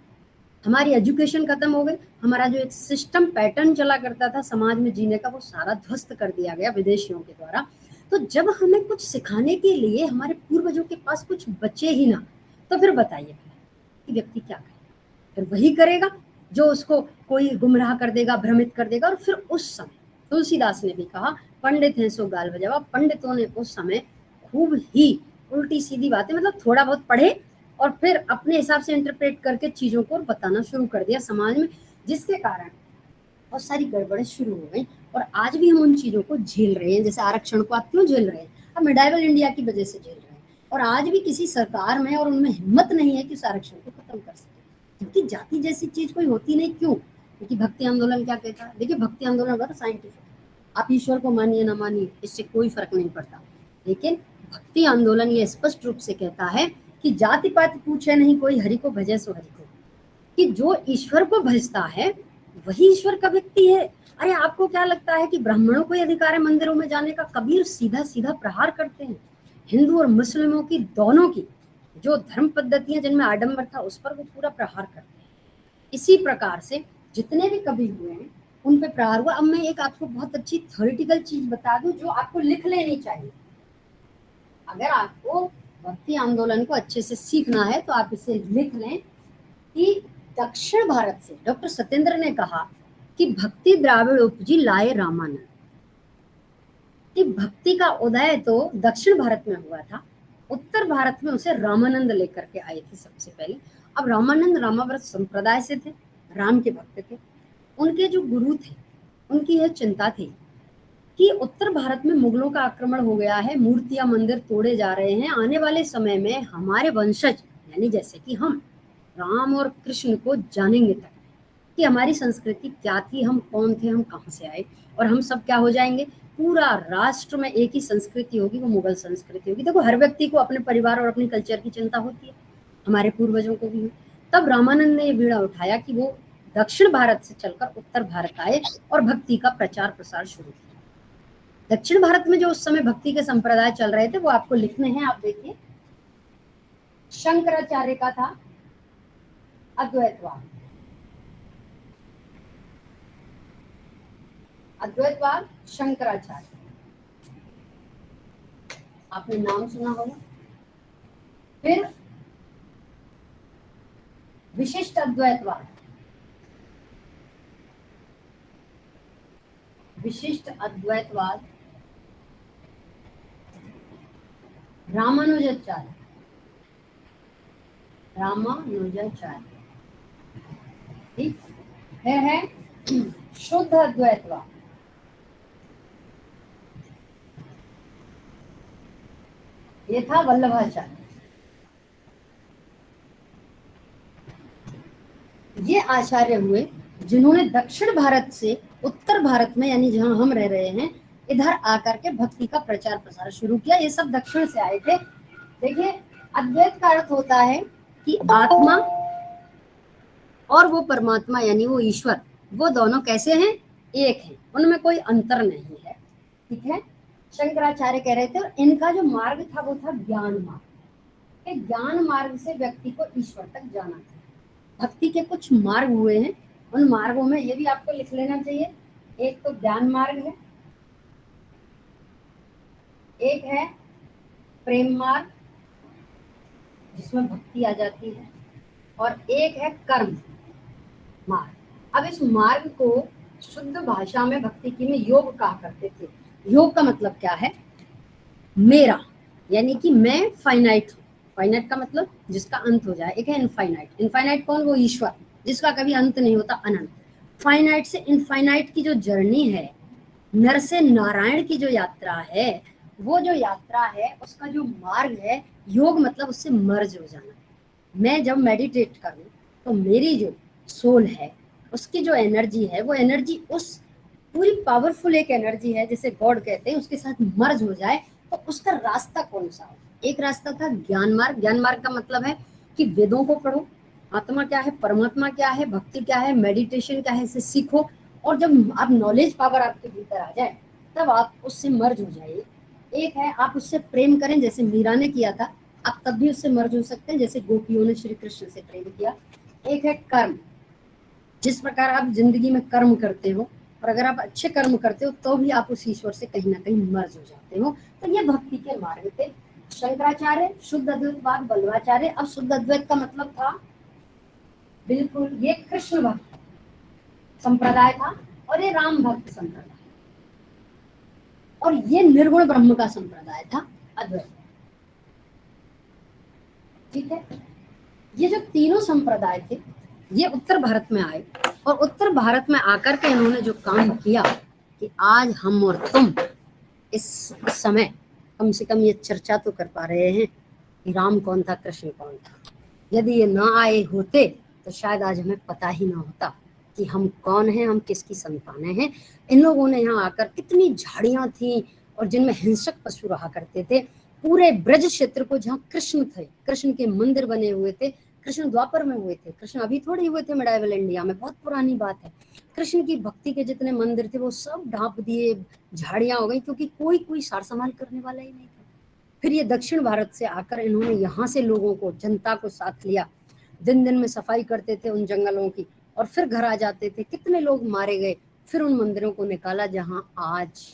Speaker 7: हमारी एजुकेशन खत्म हो गई, हमारा जो एक सिस्टम पैटर्न चला करता था समाज में जीने का, वो सारा ध्वस्त कर दिया गया विदेशियों के द्वारा। तो जब हमें कुछ सिखाने के लिए हमारे पूर्वजों के पास कुछ बचे ही ना, तो फिर बताइए कि व्यक्ति क्या करे, फिर वही करेगा जो उसको कोई गुमराह कर देगा, भ्रमित कर देगा। और फिर उस समय तुलसीदास ने भी कहा, पंडित हैं सो गाल बजावा। पंडितों ने उस समय खूब ही उल्टी सीधी बातें, मतलब थोड़ा बहुत पढ़े और फिर अपने हिसाब से इंटरप्रेट करके चीजों को बताना शुरू कर दिया समाज में, जिसके कारण बहुत सारी गड़बड़ें शुरू हो गई। और आज भी हम उन चीजों को झेल रहे हैं। जैसे आरक्षण को आप क्यों झेल रहे हैं, अब मिडाइवल इंडिया की वजह से झेल रहे हैं। और आज भी किसी सरकार में और उनमें हिम्मत नहीं है कि उस आरक्षण को खत्म कर सके, क्योंकि जाति जैसी चीज कोई होती नहीं। क्यों? क्योंकि भक्ति आंदोलन क्या कहता है, देखिए भक्ति आंदोलन बड़ा साइंटिफिक, आप ईश्वर को मानिए ना मानिए इससे कोई फर्क नहीं पड़ता, लेकिन भक्ति आंदोलन ये स्पष्ट रूप से कहता है कि जाति पाति पूछे नहीं कोई, हरि को भजे सो हरि को, कि जो ईश्वर को भजता है वही ईश्वर का व्यक्ति है। अरे आपको क्या लगता है कि ब्राह्मणों को अधिकार है मंदिरों में जाने का? कबीर सीधा सीधा प्रहार करते हैं हिंदू और मुस्लिमों की, दोनों की जो धर्म पद्धतियां जिनमें आडंबर था उस पर वो पूरा प्रहार करते हैं। इसी प्रकार से जितने भी कबीर हुए हैं उन पे प्रहार हुआ। अब मैं एक आपको बहुत अच्छी थ्योरेटिकल चीज बता दूं जो आपको लिख लेनी चाहिए। अगर आपको भक्ति आंदोलन को अच्छे से सीखना है तो आप इसे लिख लें कि दक्षिण भारत से डॉक्टर सत्येंद्र ने कहा कि भक्ति द्राविड़ उपजी लाए रामानंद, कि भक्ति का उदय तो दक्षिण भारत में हुआ था, उत्तर भारत में उसे रामानंद लेकर के आए थे सबसे पहले। अब रामानंद रामाव्रत संप्रदाय से थे, राम के भक्त थे। उनके जो गुरु थे उनकी यह चिंता थी कि उत्तर भारत में मुगलों का आक्रमण हो गया है, मूर्तियां मंदिर तोड़े जा रहे हैं, आने वाले समय में हमारे वंशज यानी जैसे कि हम राम और कृष्ण को जानेंगे तक कि हमारी संस्कृति क्या थी, हम कौन थे, हम कहाँ से आए, और हम सब क्या हो जाएंगे, पूरा राष्ट्र में एक ही संस्कृति होगी, वो मुगल संस्कृति होगी। देखो हर व्यक्ति को अपने परिवार और अपनी कल्चर की चिंता होती है, हमारे पूर्वजों को भी हुई। तब रामानंद ने ये बीड़ा उठाया कि वो दक्षिण भारत से चलकर उत्तर भारत आए और भक्ति का प्रचार प्रसार शुरू किया। दक्षिण भारत में जो उस समय भक्ति के संप्रदाय चल रहे थे वो आपको लिखने हैं, आप देखिए। शंकराचार्य का था अद्वैतवाद, अद्वैतवाद शंकराचार्य, आपने नाम सुना होगा। फिर विशिष्ट अद्वैतवाद, विशिष्ट अद्वैतवाद रामानुजाचार्य, रामानुजाचार्य, ठीक है शुद्ध अद्वैतवाद, ये था वल्लभाचार्य। ये आचार्य हुए जिन्होंने दक्षिण भारत से उत्तर भारत में यानी जहां हम रह रहे हैं इधर आकर के भक्ति का प्रचार प्रसार शुरू किया। ये सब दक्षिण से आए थे। देखिए अद्वैत का अर्थ होता है कि आत्मा और वो परमात्मा यानी वो ईश्वर, वो दोनों कैसे हैं, एक हैं, उनमें कोई अंतर नहीं है, ठीक है। शंकराचार्य कह रहे थे और इनका जो मार्ग था वो था ज्ञान मार्ग। ज्ञान मार्ग से व्यक्ति को ईश्वर तक जाना था। भक्ति के कुछ मार्ग हुए हैं, उन मार्गों में ये भी आपको लिख लेना चाहिए। एक तो ज्ञान मार्ग है, एक है प्रेम मार्ग जिसमें भक्ति आ जाती है, और एक है कर्म मार्ग। अब इस मार्ग को शुद्ध भाषा में भक्ति की में योग कहा करते थे। योग का मतलब क्या है, मेरा यानी कि मैं फाइनाइट हूँ। फाइनाइट का मतलब जिसका अंत हो जाए। एक है इनफाइनाइट। इनफाइनाइट कौन, वो ईश्वर जिसका कभी अंत नहीं होता, अनंत। फाइनाइट से इनफाइनाइट की जो जर्नी है, नर से नारायण की जो यात्रा है, वो जो यात्रा है उसका जो मार्ग है, योग मतलब उससे मर्ज हो जाना। मैं जब मेडिटेट करूं तो मेरी जो सोल है उसकी जो एनर्जी है, वो एनर्जी उस पूरी पावरफुल एक एनर्जी है जिसे गॉड कहते हैं, उसके साथ मर्ज हो जाए तो उसका रास्ता कौन सा हो। एक रास्ता था ज्ञान मार्ग। ज्ञान मार्ग का मतलब है कि वेदों को पढ़ो, आत्मा क्या है, परमात्मा क्या है, भक्ति क्या है, मेडिटेशन क्या है, इसे सीखो, और जब आप नॉलेज पावर आपके भीतर आ जाए तब आप उससे मर्ज हो जाइए। एक है आप उससे प्रेम करें जैसे मीरा ने किया था, आप तब भी उससे मर्ज हो सकते हैं जैसे गोपियों ने श्री कृष्ण से प्रेम किया। एक है कर्म, जिस प्रकार आप जिंदगी में कर्म करते हो और अगर आप अच्छे कर्म करते हो तो भी आप उस ईश्वर से कहीं ना कहीं मर्ज हो जाते हो। तो ये भक्ति के मार्ग थे। शंकराचार्य, शुद्ध अद्वैतवाद, वल्लभाचार्य। अब शुद्ध अद्वैत का मतलब था बिल्कुल ये कृष्ण भक्त संप्रदाय था और ये राम भक्त संप्रदाय, और ये निर्गुण ब्रह्म का संप्रदाय था अद्वैत, ठीक है। ये जो तीनों संप्रदाय थे ये उत्तर भारत में आए, और उत्तर भारत में आकर के इन्होंने जो काम किया कि आज हम और तुम इस समय कम से कम ये चर्चा तो कर पा रहे हैं कि राम कौन था, कृष्ण कौन था। यदि ये ना आए होते तो शायद आज हमें पता ही ना होता कि हम कौन हैं, हम किसकी संतानें हैं। इन लोगों ने यहाँ आकर कितनी झाड़ियां थी और जिनमें हिंसक पशु रहा करते थे, पूरे ब्रज क्षेत्र को जहाँ कृष्ण थे, कृष्ण के मंदिर बने हुए थे, कृष्ण द्वापर में हुए थे, कृष्ण अभी थोड़े हुए थे मिडाइवल इंडिया में, बहुत पुरानी बात है। कृष्ण की भक्ति के जितने मंदिर थे वो सब ढांप दिए, झाड़ियां हो गई, क्योंकि कोई सार संभाल करने वाला ही नहीं था। फिर ये दक्षिण भारत से आकर इन्होंने यहाँ से लोगों को, जनता को साथ लिया, दिन दिन में सफाई करते थे उन जंगलों की, और फिर घर आ जाते थे। कितने लोग मारे गए, फिर उन मंदिरों को निकाला जहाँ आज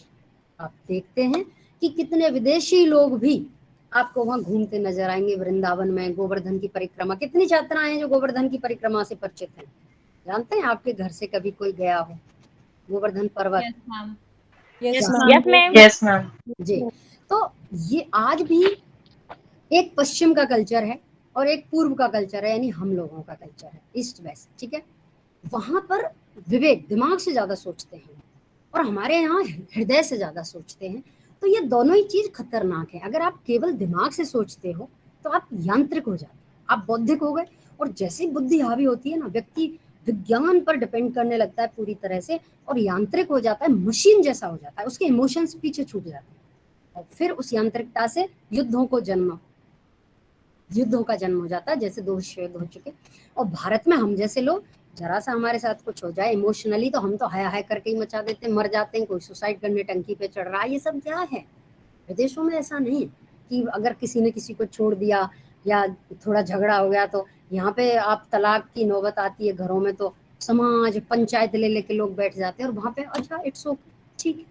Speaker 7: आप देखते हैं कि कितने विदेशी लोग भी आपको वहां घूमते नजर आएंगे। वृंदावन में गोवर्धन की परिक्रमा, कितनी छात्राएं हैं जो गोवर्धन की परिक्रमा से परिचित हैं। जानते हैं आपके घर से कभी कोई गया हो गोवर्धन पर्वत?
Speaker 5: Yes,
Speaker 2: yes
Speaker 5: ma'am.
Speaker 2: मैम।
Speaker 7: जी, तो ये आज भी एक पश्चिम का कल्चर है और एक पूर्व का कल्चर है, यानी हम लोगों का कल्चर है, ईस्ट वेस्ट, ठीक है। वहां पर विवेक, दिमाग से ज्यादा सोचते हैं, और हमारे यहाँ हृदय से ज्यादा सोचते हैं। तो ये दोनों ही चीज खतरनाक है। अगर आप केवल दिमाग से सोचते हो तो आप यांत्रिक हो जाते हो, आप बौद्धिक हो गए। और जैसे ही बुद्धि हावी होती है ना, व्यक्ति विज्ञान पर डिपेंड करने लगता है पूरी तरह से और यांत्रिक हो जाता है, मशीन जैसा हो जाता है, उसके इमोशंस पीछे छूट जाते हैं और फिर उस यांत्रिकता से युद्धों का जन्म हो जाता है, जैसे 2 विश्व युद्ध हो चुके। और भारत में हम जैसे लोग, जरा सा हमारे साथ कुछ हो जाए इमोशनली तो हम तो हाय हाय करके ही मचा देते हैं, मर जाते हैं, कोई सुसाइड करने टंकी पे चढ़ रहा है। ये सब क्या है? विदेशों में ऐसा नहीं है कि अगर किसी ने किसी को छोड़ दिया या थोड़ा झगड़ा हो गया तो यहाँ पे आप तलाक की नौबत आती है घरों में तो समाज पंचायत ले लेके लोग बैठ जाते हैं और वहां पे अच्छा इट्स ओके, ठीक है,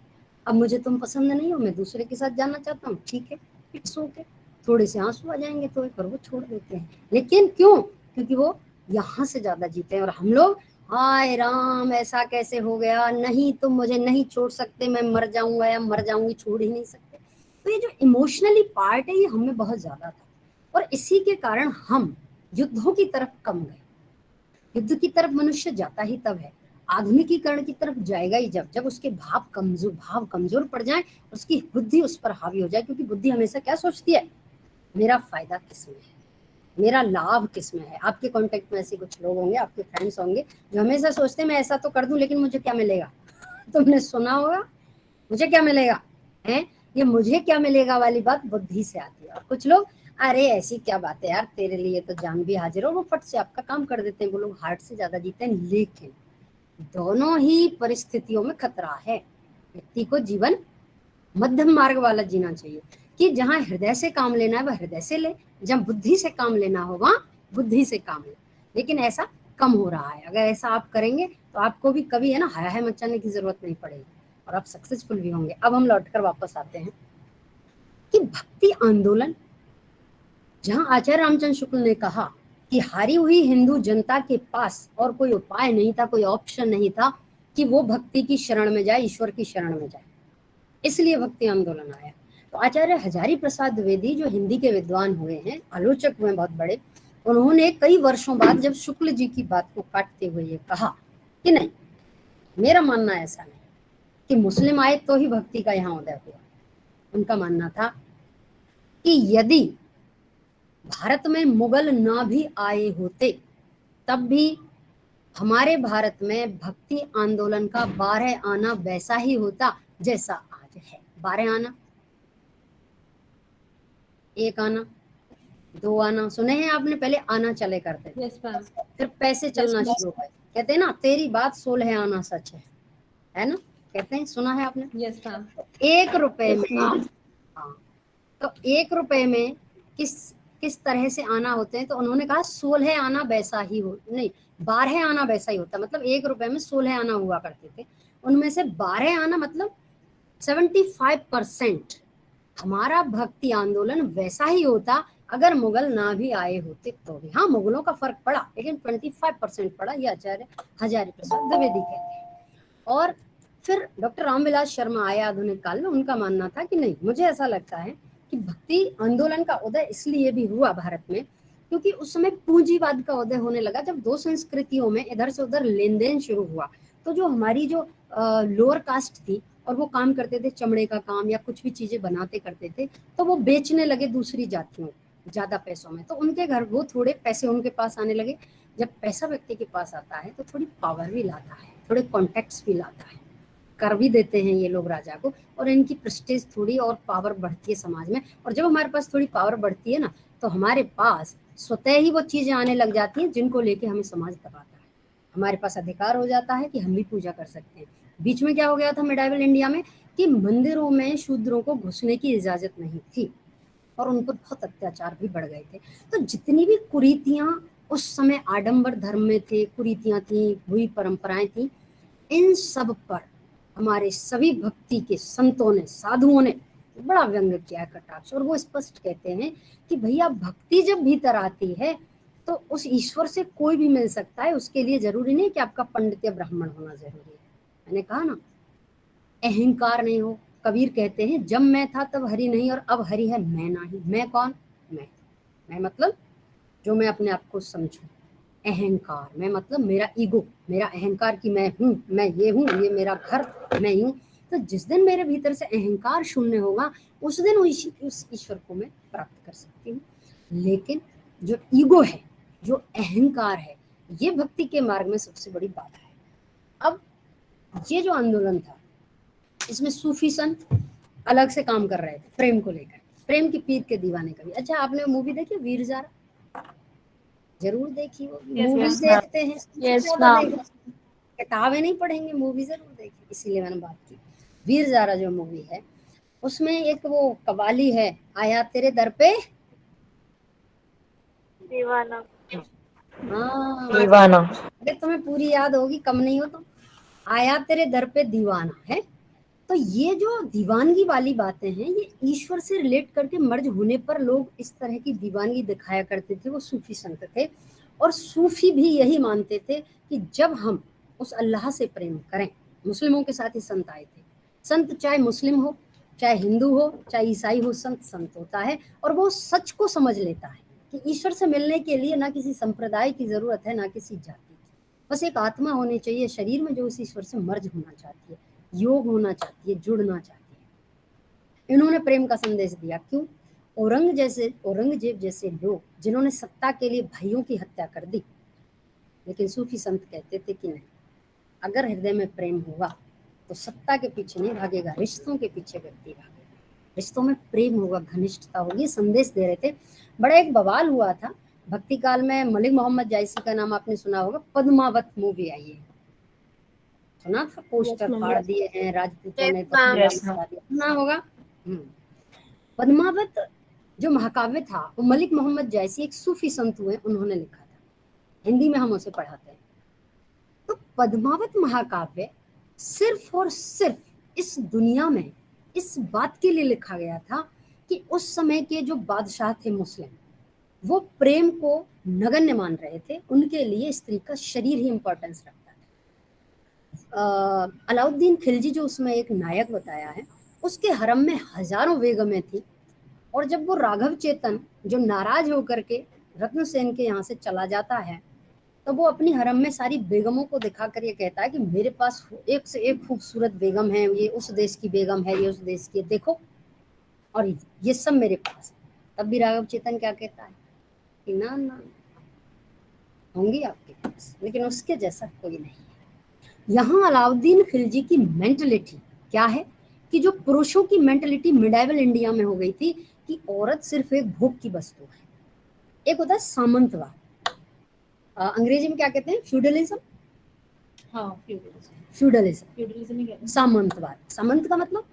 Speaker 7: अब मुझे तुम पसंद नहीं हो, मैं दूसरे के साथ जाना चाहता हूँ, ठीक है, इट्स ओके। थोड़े से आंसू आ जाएंगे तो एक और वो छोड़ देते हैं। लेकिन क्यों? क्योंकि वो यहाँ से ज्यादा जीते हैं। और हम लोग हाय राम ऐसा कैसे हो गया, नहीं तुम मुझे नहीं छोड़ सकते, मैं मर जाऊंगा या मर जाऊंगी, छोड़ ही नहीं सकते। तो ये जो इमोशनली पार्ट है ये हमें बहुत ज्यादा था और इसी के कारण हम युद्धों की तरफ कम गए। युद्ध की तरफ मनुष्य जाता ही तब है, आधुनिकीकरण की तरफ जाएगा ही जब उसके भाव कमजोर पड़ जाए, उसकी बुद्धि उस पर हावी हो जाए। क्योंकि बुद्धि हमेशा क्या सोचती है? मेरा फायदा किसमें है, मेरा लाभ किसमें है। आपके कांटेक्ट में ऐसे कुछ लोग होंगे, आपके फ्रेंड्स होंगे जो हमेशा सोचते हैं मैं ऐसा तो कर दूं लेकिन मुझे क्या मिलेगा। तुमने सुना होगा मुझे क्या मिलेगा है, ये मुझे क्या मिलेगा वाली बात बुद्धि से आती है। और कुछ लोग अरे ऐसी क्या बात है यार, तेरे लिए तो जान भी हाजिर हो, वो फट से आपका काम कर देते हैं। वो लोग हार्ट से ज्यादा जीते हैं। लेकिन दोनों ही परिस्थितियों में खतरा है। व्यक्ति को जीवन मध्यम मार्ग वाला जीना चाहिए कि जहां हृदय से काम लेना है वह हृदय से ले, जहां बुद्धि से काम लेना हो वहां बुद्धि से काम ले। लेकिन ऐसा कम हो रहा है। अगर ऐसा आप करेंगे तो आपको भी कभी है ना हाय हाय मचाने की जरूरत नहीं पड़ेगी और आप सक्सेसफुल भी होंगे। अब हम लौटकर वापस आते हैं कि भक्ति आंदोलन, जहां आचार्य रामचंद्र शुक्ल ने कहा कि हारी हुई हिंदू जनता के पास और कोई उपाय नहीं था, कोई ऑप्शन नहीं था कि वो भक्ति की शरण में जाए, ईश्वर की शरण में जाए, इसलिए भक्ति आंदोलन आया। तो आचार्य हजारी प्रसाद द्विवेदी जो हिंदी के विद्वान हुए हैं, आलोचक हुए बहुत बड़े, उन्होंने कई वर्षों बाद जब शुक्ल जी की बात को काटते हुए ये कहा कि नहीं, मेरा मानना ऐसा नहीं कि मुस्लिम आए तो ही भक्ति का यहाँ उदय हुआ। उनका मानना था कि यदि भारत में मुगल ना भी आए होते तब भी हमारे भारत में भक्ति आंदोलन का 12 आना वैसा ही होता जैसा आज है। 12 आना, 1 आना, 2 आना, सुने हैं आपने? पहले आना चले करते थे,
Speaker 4: यस मैम।
Speaker 7: फिर पैसे चलना शुरू हुए। कहते हैं ना तेरी बात 16 आना सच है ना? कहते हैं, सुना है आपने?
Speaker 4: Yes ma'am.
Speaker 7: 1 रुपए में, हाँ, तो 1 रुपए में किस तरह से आना होते हैं? तो उन्होंने कहा 16 आना वैसा ही हो, नहीं 12 आना वैसा ही होता। मतलब 1 रुपए में 16 आना हुआ करते थे, उनमें से 12 आना मतलब 75% हमारा भक्ति आंदोलन वैसा ही होता अगर मुगल ना भी आए होते तो भी। हाँ, मुगलों का फर्क पड़ा लेकिन 25% पड़ा, ये आचार्य हजारी प्रसाद द्विवेदी कहते हैं। और फिर डॉक्टर रामविलास शर्मा आए आधुनिक काल में, उनका मानना था कि नहीं, मुझे ऐसा लगता है कि भक्ति आंदोलन का उदय इसलिए भी हुआ भारत में क्योंकि उस समय पूंजीवाद का उदय होने लगा। जब 2 संस्कृतियों में इधर से उधर लेन देन शुरू हुआ तो जो हमारी जो लोअर कास्ट थी और वो काम करते थे चमड़े का काम या कुछ भी चीजें बनाते करते थे, तो वो बेचने लगे दूसरी जातियों ज्यादा पैसों में। तो उनके घर वो थोड़े पैसे उनके पास आने लगे। जब पैसा व्यक्ति के पास आता है तो थोड़ी पावर भी लाता है, थोड़े कॉन्टेक्ट्स भी लाता है, कर भी देते हैं ये लोग राजा को, और इनकी प्रेस्टीज थोड़ी और पावर बढ़ती है समाज में। और जब हमारे पास थोड़ी पावर बढ़ती है ना तो हमारे पास स्वतः ही वो चीजें आने लग जाती हैं जिनको लेके हमें समाज दबाता है। हमारे पास अधिकार हो जाता है कि हम भी पूजा कर सकते हैं। बीच में क्या हो गया था मिडाइवल इंडिया में कि मंदिरों में शूद्रों को घुसने की इजाजत नहीं थी और उन पर बहुत अत्याचार भी बढ़ गए थे। तो जितनी भी कुरीतियां उस समय आडंबर धर्म में थे, कुरीतियां थी, बुरी परंपराएं थी, इन सब पर हमारे सभी भक्ति के संतों ने, साधुओं ने बड़ा व्यंग किया है, कटाक्ष। और वो स्पष्ट कहते हैं कि भैया भक्ति जब भीतर आती है तो उस ईश्वर से कोई भी मिल सकता है, उसके लिए जरूरी नहीं कि आपका पंडित या ब्राह्मण होना जरूरी है। मैंने कहा ना, अहंकार नहीं हो। कबीर कहते हैं जब मैं था तब हरि नहीं और अब हरि है मैं नहीं। मैं कौन? मैं मतलब जो मैं अपने आप को समझूं। अहंकार, मैं मतलब मेरा ईगो, मेरा अहंकार कि मैं हूँ, मैं ये हूँ, ये मेरा घर, मैं यूं। तो जिस दिन मेरे भीतर से अहंकार शून्य होगा उस दिन उस ईश्वर को मैं प्राप्त कर सकती हूँ। लेकिन जो ईगो है, जो अहंकार है, ये भक्ति के मार्ग में सबसे बड़ी बाधा है। अब ये जो आंदोलन था इसमें सूफी संत अलग से काम कर रहे थे प्रेम को लेकर, प्रेम की पीर के दीवाने का भी। अच्छा, आपने मूवी देखी वीर ज़ारा? जरूर देखी हो, मूवीज देखते हैं,
Speaker 2: Yes, ma'am.
Speaker 7: किताबें नहीं पढ़ेंगे, मूवी जरूर देखी, इसीलिए मैंने बात की। वीर ज़ारा जो मूवी है उसमें एक वो कवाली है, आया तेरे दर पे
Speaker 3: दीवाना।
Speaker 7: हाँ
Speaker 1: दीवाना।
Speaker 7: अरे तुम्हें पूरी याद होगी, कम नहीं हो तो। आया तेरे दर पे दीवाना है। तो ये जो दीवानगी वाली बातें हैं ये ईश्वर से रिलेट करके मर्ज होने पर लोग इस तरह की दीवानगी दिखाया करते थे, वो सूफी संत थे। और सूफी भी यही मानते थे कि जब हम उस अल्लाह से प्रेम करें, मुस्लिमों के साथ ही संत आए थे, संत चाहे मुस्लिम हो, चाहे हिंदू हो, चाहे ईसाई हो, संत संत होता है और वो सच को समझ लेता है कि ईश्वर से मिलने के लिए ना किसी संप्रदाय की जरूरत है, ना किसी जाति की, बस एक आत्मा होनी चाहिए शरीर में जो उस ईश्वर से मर्ज होना चाहती है, योग होना चाहती है, जुड़ना चाहती है। इन्होंने प्रेम का संदेश दिया। क्यों? औरंगजेब जैसे लोग जिन्होंने सत्ता के लिए भाइयों की हत्या कर दी, लेकिन सूफी संत कहते थे कि नहीं, अगर हृदय में प्रेम होगा तो सत्ता के पीछे नहीं भागेगा, रिश्तों के पीछे व्यक्ति भागेगा, रिश्तों में प्रेम होगा, घनिष्ठता होगी, संदेश दे रहे थे। बड़ा एक बवाल हुआ था भक्ति काल में, मलिक मोहम्मद जायसी का नाम आपने सुना होगा, पद्मावत मूवी आई है, सुना था? पोस्टर फाड़ दिए हैं राजपूतों ने, सुना होगा। पद्मावत जो महाकाव्य था वो मलिक मोहम्मद जायसी एक सूफी संत हुए, उन्होंने लिखा था, हिंदी में हम उसे पढ़ाते हैं। तो पद्मावत महाकाव्य सिर्फ और सिर्फ इस दुनिया में इस बात के लिए लिखा गया था कि उस समय के जो बादशाह थे मुस्लिम, वो प्रेम को नगण्य मान रहे थे, उनके लिए स्त्री का शरीर ही इंपॉर्टेंस रखता था। अलाउद्दीन खिलजी जो उसमें एक नायक बताया है, उसके हरम में हजारों बेगमें थी, और जब वो राघव चेतन जो नाराज होकर के रत्नसेन के यहाँ से चला जाता है तो वो अपनी हरम में सारी बेगमों को दिखाकर ये कहता है कि मेरे पास एक से एक खूबसूरत बेगम है, ये उस देश की बेगम है, ये उस देश की, देखो, और ये सब मेरे पास है। तब भी राघव चेतन क्या कहता है कि ना ना, होंगी आपके पास, लेकिन उसके जैसा कोई नहीं है। यहाँ अलाउद्दीन खिलजी की मेंटलिटी क्या है कि जो पुरुषों की मेंटलिटी मिडाइवल इंडिया में हो गई थी कि औरत सिर्फ एक भोग की वस्तु है। एक होता है सामंतवाद, अंग्रेजी में क्या कहते हैं, फ्यूडलिज्म। हाँ, फ्यूडलिज्म, सामंतवाद। सामंत का मतलब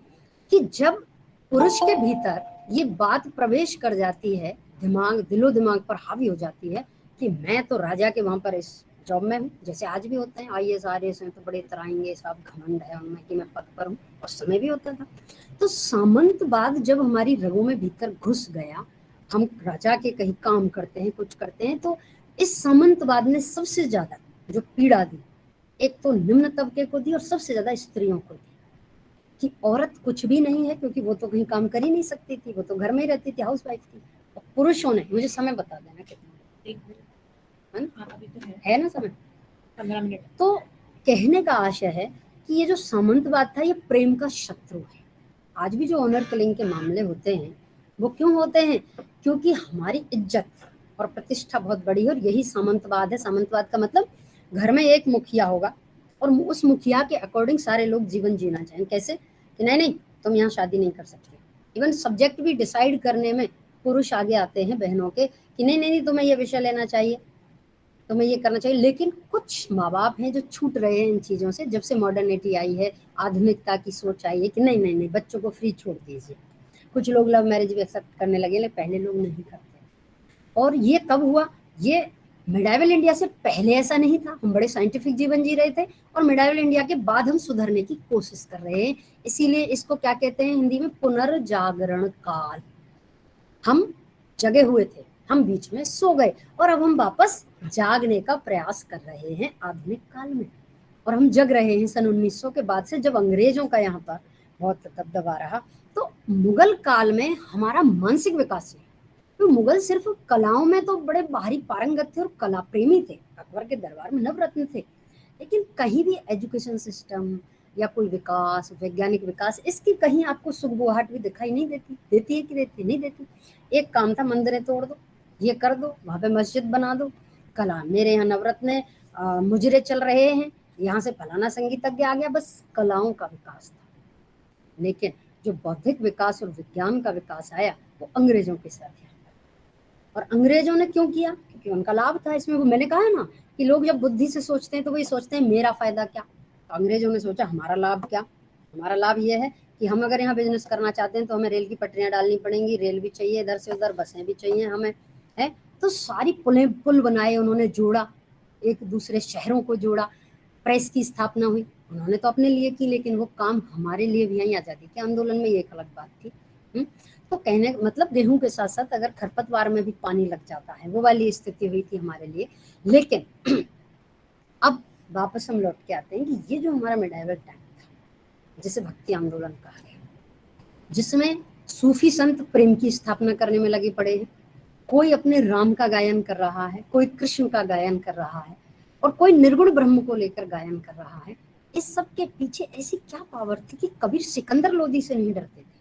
Speaker 7: कि जब पुरुष के भीतर ये बात प्रवेश कर जाती है, दिमाग दिलो दिमाग पर हावी हो जाती है कि मैं तो राजा के वहां पर इस जॉब में हूँ, जैसे आज भी होते हैं IAS RAS हैं तो बड़े तराएंगे, सब घमंड है उनमें कि मैं पद पर हूँ, उस समय भी होता था। तो सामंतवाद जब हमारी रगों में भीतर घुस गया, हम राजा के कहीं काम करते हैं, कुछ करते हैं, तो इस सामंतवाद ने सबसे ज्यादा जो पीड़ा दी, एक तो निम्न तबके को दी और सबसे ज्यादा स्त्रियों को दी कि औरत कुछ भी नहीं है, क्योंकि वो तो कहीं काम कर ही नहीं सकती थी, वो तो घर में ही रहती थी, हाउस वाइफ थी। और पुरुषों ने, मुझे समय बता देना कितना है ना, समय 15 मिनट। तो कहने का आशय है कि ये जो सामंतवाद था ये प्रेम का शत्रु है। आज भी जो ऑनर किलिंग के मामले होते हैं वो क्यों होते हैं? क्योंकि हमारी इज्जत और प्रतिष्ठा बहुत बड़ी है, और यही सामंतवाद है। सामंतवाद का मतलब घर में एक मुखिया होगा और उस मुखिया के अकॉर्डिंग सारे लोग जीवन जीना चाहें। कैसे कि नहीं नहीं तुम यहाँ शादी नहीं कर सकते, इवन सब्जेक्ट भी डिसाइड करने में पुरुष आगे आते हैं बहनों के कि नहीं नहीं तुम्हें ये विषय लेना चाहिए, तुम्हें ये करना चाहिए। लेकिन कुछ माँ बाप हैं जो छूट रहे हैं इन चीज़ों से, जब से मॉडर्निटी आई है, आधुनिकता की सोच आई है कि नहीं नहीं नहीं बच्चों को फ्री छोड़ दीजिए। कुछ लोग लव मैरिज भी एक्सेप्ट करने लगे, लेकिन पहले लोग नहीं करते। और ये कब हुआ? ये मिडाइवल इंडिया से पहले ऐसा नहीं था, हम बड़े साइंटिफिक जीवन जी रहे थे, और मिडाइवल इंडिया के बाद हम सुधरने की कोशिश कर रहे हैं। इसीलिए इसको क्या कहते हैं हिंदी में? पुनर्जागरण काल। हम जगे हुए थे, हम बीच में सो गए, और अब हम वापस जागने का प्रयास कर रहे हैं आधुनिक काल में। और हम जग रहे हैं सन 1900 के बाद से, जब अंग्रेजों का यहाँ पर बहुत दबदबा रहा। तो मुगल काल में हमारा मानसिक विकास है। तो मुगल सिर्फ कलाओं में तो बड़े बाहरी पारंगत थे और कला प्रेमी थे, अकबर के दरबार में नवरत्न थे, लेकिन कहीं भी एजुकेशन सिस्टम या कोई विकास, वैज्ञानिक विकास, इसकी कहीं आपको सुगबुगाहट भी दिखाई नहीं देती। देती है कि देती नहीं देती। एक काम था, मंदिरें तोड़ दो, ये कर दो, वहाँ पे मस्जिद बना दो, कला मेरे यहाँ नवरत्न मुजरे चल रहे हैं, यहाँ से फलाना संगीतज्ञ आ गया, बस कलाओं का विकास था। लेकिन जो बौद्धिक विकास और विज्ञान का विकास आया वो अंग्रेजों के साथ है। और अंग्रेजों ने क्यों किया? क्योंकि उनका लाभ था इसमें। वो मैंने कहा है ना कि लोग जब बुद्धि से सोचते हैं तो वही सोचते हैं मेरा फायदा क्या। तो अंग्रेजों ने सोचा हमारा लाभ क्या। हमारा लाभ ये है कि हम अगर यहाँ बिजनेस करना चाहते हैं तो हमें रेल की पटरियां डालनी पड़ेंगी, रेल भी चाहिए इधर से उधर, बसें भी चाहिए हमें, है। तो सारी पुल बनाए उन्होंने, जोड़ा, एक दूसरे शहरों को जोड़ा, प्रेस की स्थापना हुई। उन्होंने तो अपने लिए की, लेकिन वो काम हमारे लिए भी यहीं आजादी के आंदोलन में ये एक अलग बात थी। तो कहने मतलब गेहूं के साथ साथ अगर खरपतवार में भी पानी लग जाता है, वो वाली स्थिति हुई थी हमारे लिए। लेकिन अब वापस हम लौट के आते हैं कि ये जो हमारा मिडाइवल टाइम था, जिसे भक्ति आंदोलन कहा गया, जिसमें सूफी संत प्रेम की स्थापना करने में लगे पड़े हैं। कोई अपने राम का गायन कर रहा है, कोई कृष्ण का गायन कर रहा है, और कोई निर्गुण ब्रह्म को लेकर गायन कर रहा है। इस सब के पीछे ऐसी क्या पावर थी कि कबीर सिकंदर लोदी से नहीं डरते थे।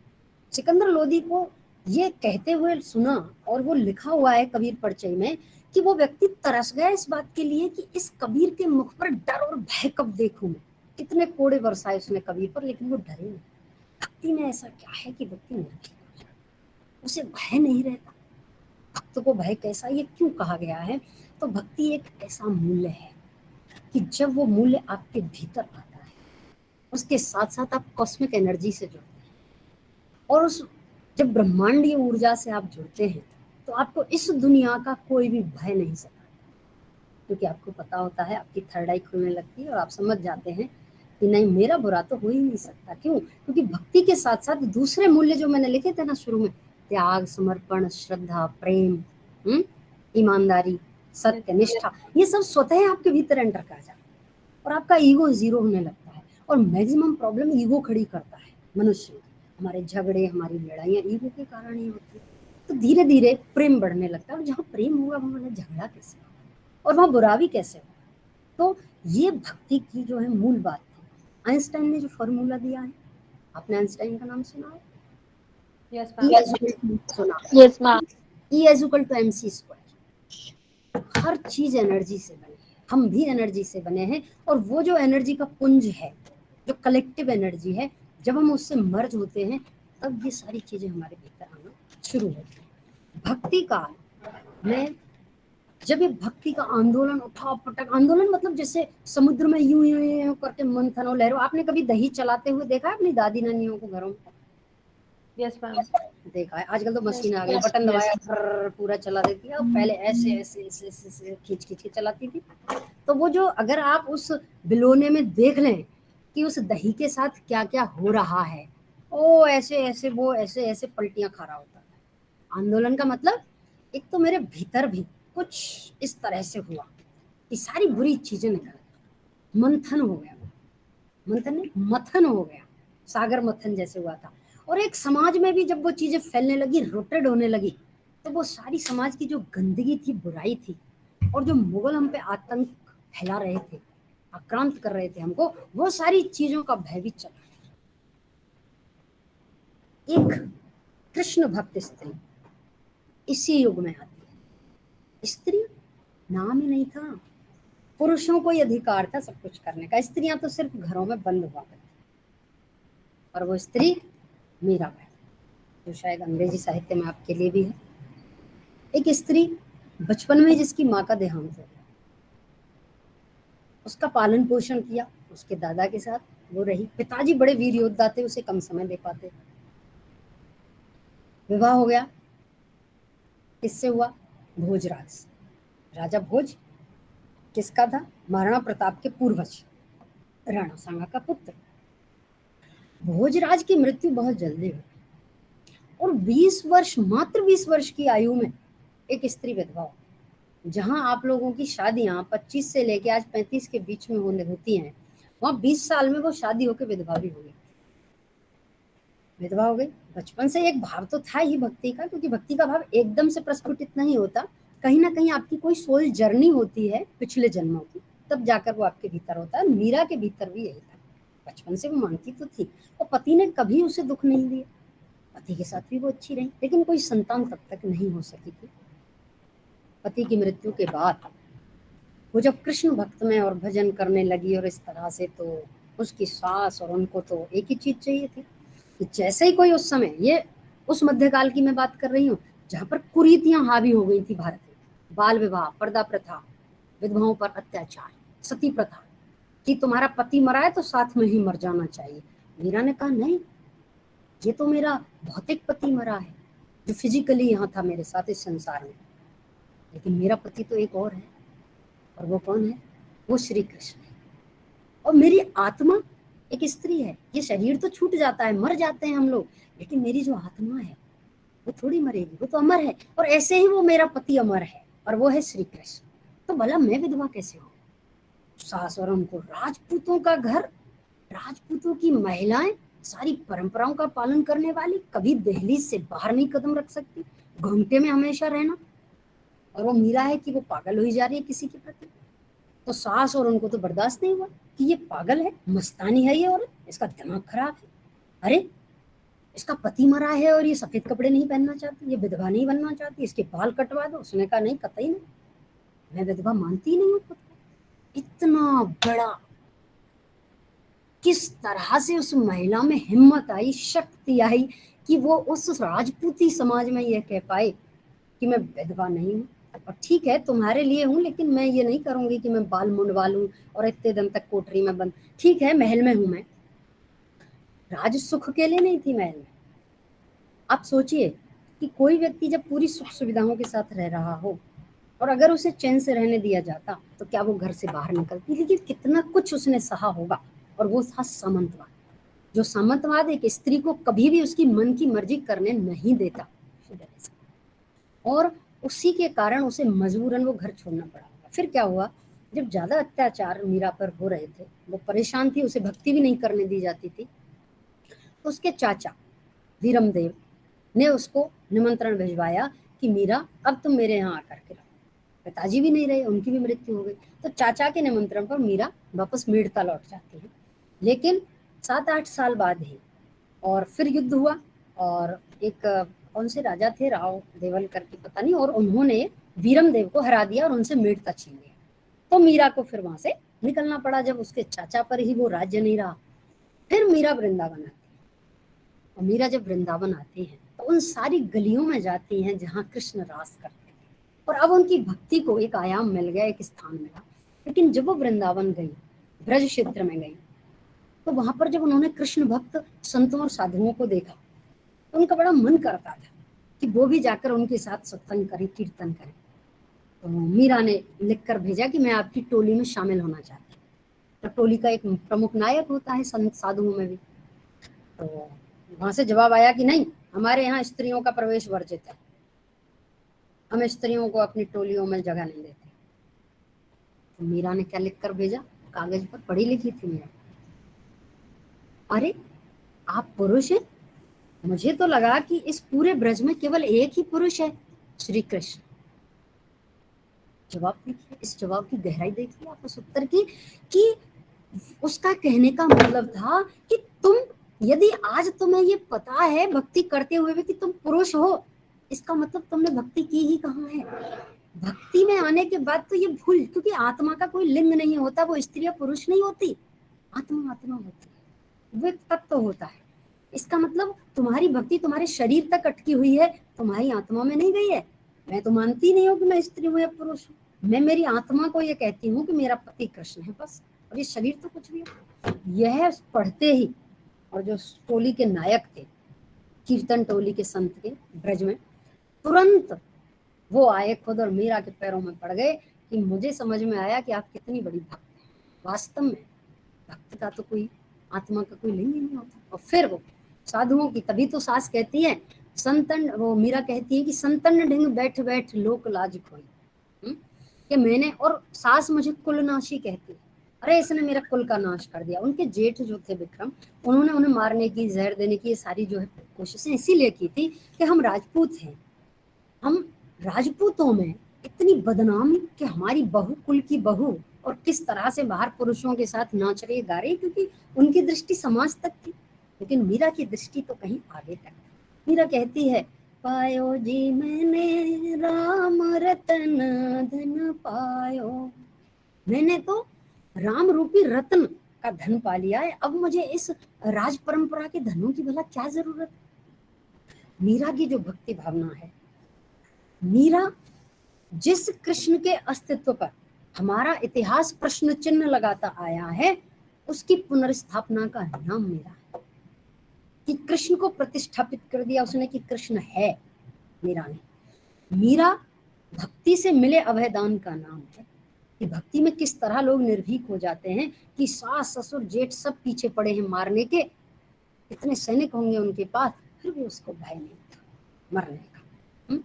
Speaker 7: सिकंदर लोदी को ये कहते हुए सुना, और वो लिखा हुआ है कबीर परिचय में, कि वो व्यक्ति तरस गया इस बात के लिए कि इस कबीर के मुख पर डर और भय कब देखूं मैं। कितने कोड़े बरसाए उसने कबीर पर, लेकिन वो डरे नहीं। भक्ति में ऐसा क्या है कि व्यक्ति निर्भीक हो जाए, उसे भय नहीं रहता। भक्त को भय कैसा, ये क्यों कहा गया है? तो भक्ति एक ऐसा मूल्य है कि जब वो मूल्य आपके भीतर आता है, उसके साथ साथ आप कॉस्मिक एनर्जी से जुड़ते हैं, और उस जब ब्रह्मांडीय ऊर्जा से आप जुड़ते हैं तो आपको इस दुनिया का कोई भी भय नहीं सताता, क्योंकि आपको पता होता है, आपकी थर्ड आई खुलने लगती है और आप समझ जाते हैं कि नहीं, मेरा बुरा तो हो ही नहीं सकता। क्यों? क्योंकि भक्ति के साथ साथ दूसरे मूल्य जो मैंने लिखे थे ना शुरू में, त्याग, समर्पण, श्रद्धा, प्रेम, ईमानदारी, सत्य, निष्ठा, ये सब स्वतः आपके भीतर एंटर कर जाता है और आपका ईगो जीरो होने लगता है। और मैक्सिमम प्रॉब्लम ईगो खड़ी करता है मनुष्य। हमारे झगड़े, हमारी लड़ाइयाँ ईगो के कारण ही होती है। तो धीरे धीरे प्रेम बढ़ने लगता है, और जहाँ प्रेम हुआ वहाँ झगड़ा कैसे होगा, और वहाँ बुरा भी कैसे होगा। तो ये भक्ति की जो है मूल बात थी। आइंस्टाइन ने जो फॉर्मूला दिया है, आपने आइंस्टाइन का नाम सुना है?
Speaker 4: यस
Speaker 7: सुना?
Speaker 2: Yes ma'am.
Speaker 7: E = mc²। हर चीज एनर्जी से बनी है, हम भी एनर्जी से बने हैं, और वो जो एनर्जी का पुंज है, जो कलेक्टिव एनर्जी है, जब हम उससे मर्ज होते हैं तब ये सारी चीजें हमारे भीतर आना शुरू होती है। भक्ति का में जब ये भक्ति का आंदोलन, उठा पटक आंदोलन, मतलब जैसे समुद्र में यूं यूं करके मंथन और लहरों। आपने कभी दही चलाते हुए देखा है अपनी दादी नानियों को घरों में?
Speaker 4: Yes ma'am.
Speaker 7: देखा है। आजकल तो मशीन आ गई, बटन दबाया पूरा चला देती है। पहले ऐसे ऐसे ऐसे ऐसे खींच खींच के चलाती थी। तो वो जो, अगर आप उस बिलोने में देख लें कि उस दही के साथ क्या क्या हो रहा है, ओ ऐसे ऐसे, वो ऐसे ऐसे पलटियां खा रहा होता है। आंदोलन का मतलब, एक तो मेरे भीतर भी कुछ इस तरह से हुआ कि सारी बुरी चीजें निकल, मंथन हो गया, मंथन नहीं मथन हो गया, सागर मथन जैसे हुआ था। और एक समाज में भी जब वो चीजें फैलने लगी, रोटेड होने लगी, तो वो सारी समाज की जो गंदगी थी, बुराई थी, और जो मुगल हम पे आतंक फैला रहे थे, आक्रांत कर रहे थे हमको, वो सारी चीजों का भय भी चला। एक कृष्ण भक्त स्त्री इसी युग में आती है। स्त्री नाम ही नहीं था, पुरुषों को ही अधिकार था सब कुछ करने का। स्त्रियां तो सिर्फ घरों में बंद हुआ करती, और वो स्त्री मीराबाई, जो शायद अंग्रेजी साहित्य में आपके लिए भी है। एक स्त्री बचपन में जिसकी माँ का देहांत हो गया, उसका पालन पोषण किया उसके दादा के साथ, वो रही। पिताजी बड़े वीर योद्धा थे, उसे कम समय दे पाते। विवाह हो गया, किससे हुआ? भोजराज, राजा भोज किसका था? महाराणा प्रताप के पूर्वज, राणा सांगा का पुत्र। भोजराज की मृत्यु बहुत जल्दी हुई, और 20 वर्ष, मात्र 20 वर्ष की आयु में एक स्त्री विधवा हो। जहां आप लोगों की शादियां 25 से लेके आज 35 के बीच में होती हैं, वहां 20 साल में वो शादी होकर विधवा भी हो गई। विधवा हो गई। बचपन से एक भाव तो था ही भक्ति का, क्योंकि भक्ति का भाव एकदम से प्रस्फुटित नहीं होता, कहीं ना कहीं आपकी कोई सोल जर्नी होती है पिछले जन्मों की, तब जाकर वो आपके भीतर होता है। मीरा के भीतर भी यही था, बचपन से वो मांगती तो थी और पति ने कभी उसे दुख नहीं दिया, पति के साथ भी वो अच्छी रही, लेकिन कोई संतान तब तक नहीं हो सकी थी। पति की मृत्यु के बाद वो जब कृष्ण भक्त में और भजन करने लगी और इस तरह से, तो उसकी सास और उनको तो एक ही चीज चाहिए थी कि जैसे ही कोई उस समय, ये उस मध्यकाल की मैं बात कर रही हूँ जहाँ पर कुरीतियां हावी हो गई थी भारत में, बाल विवाह, पर्दा प्रथा, विधवाओं पर अत्याचार, सती प्रथा, कि तुम्हारा पति मरा है तो साथ में ही मर जाना चाहिए। मीरा ने कहा नहीं, ये तो मेरा भौतिक पति मरा है जो फिजिकली यहाँ था मेरे साथ इस संसार में, लेकिन मेरा पति तो एक और है, और वो कौन है? वो श्री कृष्ण है। और मेरी आत्मा एक स्त्री है, ये शरीर तो छूट जाता है, मर जाते हैं हम लोग, लेकिन मेरी जो आत्मा है वो थोड़ी मरेगी, वो तो अमर है, और ऐसे ही वो मेरा पति अमर है, और वो है श्री कृष्ण। तो भला मैं विधवा कैसे हूँ? सास और उनको, राजपूतों का घर, राजपूतों की महिलाएं, सारी परंपराओं का पालन करने वाली, कभी दहलीज से बाहर नहीं कदम रख सकती, घूंघटे में हमेशा रहना, और वो मीरा है कि वो पागल हुई जा रही है किसी के प्रति। तो सास और उनको तो बर्दाश्त नहीं हुआ कि ये पागल है, मस्तानी है ये औरत, इसका दिमाग खराब है, अरे इसका पति मरा है और ये सफेद कपड़े नहीं पहनना चाहती, ये विधवा नहीं बनना चाहती, इसके बाल कटवा दो। उसने कहा नहीं, कतई नहीं, मैं विधवा मानती ही नहीं हूँ खुद को। इतना बड़ा, किस तरह से उस महिला में हिम्मत आई, शक्ति आई कि वो उस राजपूती समाज में यह कह पाए कि मैं विधवा नहीं हूँ, और ठीक है तुम्हारे लिए हूँ, लेकिन मैं ये नहीं करूंगी कि मैं बाल मुंडवा लूं और इतने दिन तक कोठरी में बंद। ठीक है महल में हूं मैं, राज सुख के लिए नहीं थी महल में। आप सोचिए कि कोई व्यक्ति जब पूरी सुख सुविधाओं के साथ रह रहा हो और अगर उसे चैन से रहने दिया जाता तो क्या वो घर से बाहर निकलती? लेकिन कितना कुछ उसने सहा होगा, और वो था सामंतवाद। जो सामंतवाद एक स्त्री को कभी भी उसकी मन की मर्जी करने नहीं देता, और उसी के कारण उसे मजबूरन वो घर छोड़ना पड़ा। फिर क्या हुआ, जब ज्यादा अत्याचार मीरा पर हो रहे थे, वो परेशान थी, उसे भक्ति भी नहीं करने दी जाती थी, तो उसके चाचा वीरमदेव ने उसको निमंत्रण भिजवाया कि मीरा अब तुम मेरे यहाँ आकर के रहो। पिताजी भी नहीं रहे, उनकी भी मृत्यु हो गई, तो चाचा के निमंत्रण पर मीरा वापस मेड़ता लौट जाती है। लेकिन 7-8 साल बाद ही और फिर युद्ध हुआ, और एक कौन से राजा थे, राव देवल करके पता नहीं, और उन्होंने वीरमदेव को हरा दिया और उनसे मेड़ता छीन लिया। तो मीरा को फिर वहां से निकलना पड़ा, जब उसके चाचा पर ही वो राज्य नहीं रहा। फिर मीरा वृंदावन आती है, और मीरा जब वृंदावन आती है तो उन सारी गलियों में जाती हैं जहाँ कृष्ण रास करते थे, और अब उनकी भक्ति को एक आयाम मिल गया, एक स्थान मिला। लेकिन जब वो वृंदावन गई, ब्रज क्षेत्र में गई, तो वहां पर जब उन्होंने कृष्ण भक्त संतों और साधुओं को देखा तो उनका बड़ा मन करता था कि वो भी जाकर उनके साथ सत्संग करें, कीर्तन करें। तो मीरा ने लिखकर भेजा कि मैं आपकी टोली में शामिल होना चाहती हूँ। तो टोली का एक प्रमुख नायक होता है संत साधुओं में भी, तो वहां से जवाब आया कि नहीं, हमारे यहाँ स्त्रियों का प्रवेश वर्जित है, हम स्त्रियों को अपनी टोलियों में जगह नहीं देते। तो मीरा ने क्या लिखकर भेजा, कागज पर, पढ़ी लिखी थी मीरा, अरे आप पुरुष हैं, मुझे तो लगा कि इस पूरे ब्रज में केवल एक ही पुरुष है, श्री कृष्ण। जवाब देखिए, इस जवाब की गहराई देखिए आप, उस उत्तर की, कि उसका कहने का मतलब था कि तुम, यदि आज तुम्हें ये पता है भक्ति करते हुए भी कि तुम पुरुष हो, इसका मतलब तुमने भक्ति की ही कहाँ है। भक्ति में आने के बाद तो ये भूल, क्योंकि आत्मा का कोई लिंग नहीं होता, वो स्त्री या पुरुष नहीं होती, आत्मा आत्मा होती है, वो एक तत्व होता है। इसका मतलब तुम्हारी भक्ति तुम्हारे शरीर तक अटकी हुई है, तुम्हारी आत्मा में नहीं गई है। मैं तो मानती नहीं हूँ कि मैं स्त्री हूँ या पुरुष हूँ, मैं मेरी आत्मा को ये कहती हूँ कि मेरा पति कृष्ण है बस, और ये शरीर तो कुछ भी है। यह पढ़ते ही, और जो टोली के नायक थे, कीर्तन टोली के संत के ब्रज में, तुरंत वो आए खुद और मीरा के पैरों में पड़ गए कि मुझे समझ में आया कि आप कितनी बड़ी भक्त हैं। वास्तव में भक्त का तो कोई, आत्मा का कोई लिंग ही नहीं होता। और फिर वो साधुओं की, तभी तो सास कहती है, संतन, वो मीरा कहती है कि संतन ढिंग बैठ बैठ लोक लाज खोई, कि मैंने, और सास मुझे कुलनाशी कहती है, अरे इसने मेरा कुल का नाश कर दिया। उनके जेठ जो थे विक्रम, उन्होंने उन्हें मारने की, जहर देने की, ये सारी जो है कोशिशें इसीलिए की थी कि हम राजपूत हैं, हम राजपूतों में इतनी बदनामी कि हमारी बहू, कुल की बहू, और किस तरह से बाहर पुरुषों के साथ नाच रही गा रही, क्योंकि उनकी दृष्टि समाज तक थी, लेकिन मीरा की दृष्टि तो कहीं आगे तक। मीरा कहती है, पायो जी मैंने राम रतन धन पायो, मैंने तो राम रूपी रत्न का धन पा लिया है, अब मुझे इस राज परंपरा के धनों की भला क्या जरूरत। मीरा की जो भक्ति भावना है, मीरा जिस कृष्ण के अस्तित्व पर हमारा इतिहास प्रश्न चिन्ह लगाता आया है, उसकी पुनर्स्थापना का नाम मीरा है। कि कृष्ण को प्रतिष्ठापित कर दिया उसने कि कृष्ण है मीरा ने। मीरा भक्ति से मिले अभयदान का नाम है। कि भक्ति में किस तरह लोग निर्भीक हो जाते हैं कि सास ससुर जेठ सब पीछे पड़े हैं मारने के, इतने सैनिक होंगे उनके पास, फिर भी उसको भय नहीं था मरने का।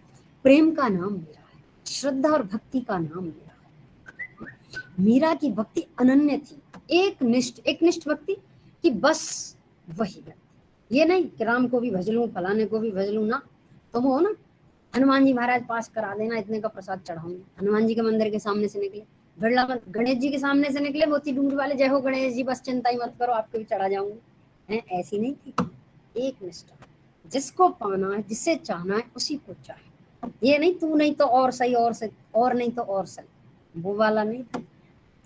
Speaker 7: प्रेम का नाम मीरा है, श्रद्धा और भक्ति का नाम मीरा है। मीरा की भक्ति अनन्य थी, एक निष्ठ भक्ति कि बस वही व्यक्ति, ये नहीं कि राम को भी भज लूं, फलाने को भी भज लूं ना। तुम हो ना, हनुमान जी महाराज पास करा देना, इतने का प्रसाद चढ़ाऊंगी। हनुमान जी के मंदिर के सामने से निकले, बिरला मत गणेश जी के सामने से निकले, मोती डूंगरी वाले, जय हो गणेश जी, बस चिंता ही मत करो, आपके भी चढ़ा जाऊंगी। हैं, ऐसी नहीं थी, एक निष्ठा, जिसको पाना है, जिसे चाहना है उसी को चाहे। ये नहीं तू नहीं तो और सही, और सही, और नहीं तो और सही, वो वाला नहीं था।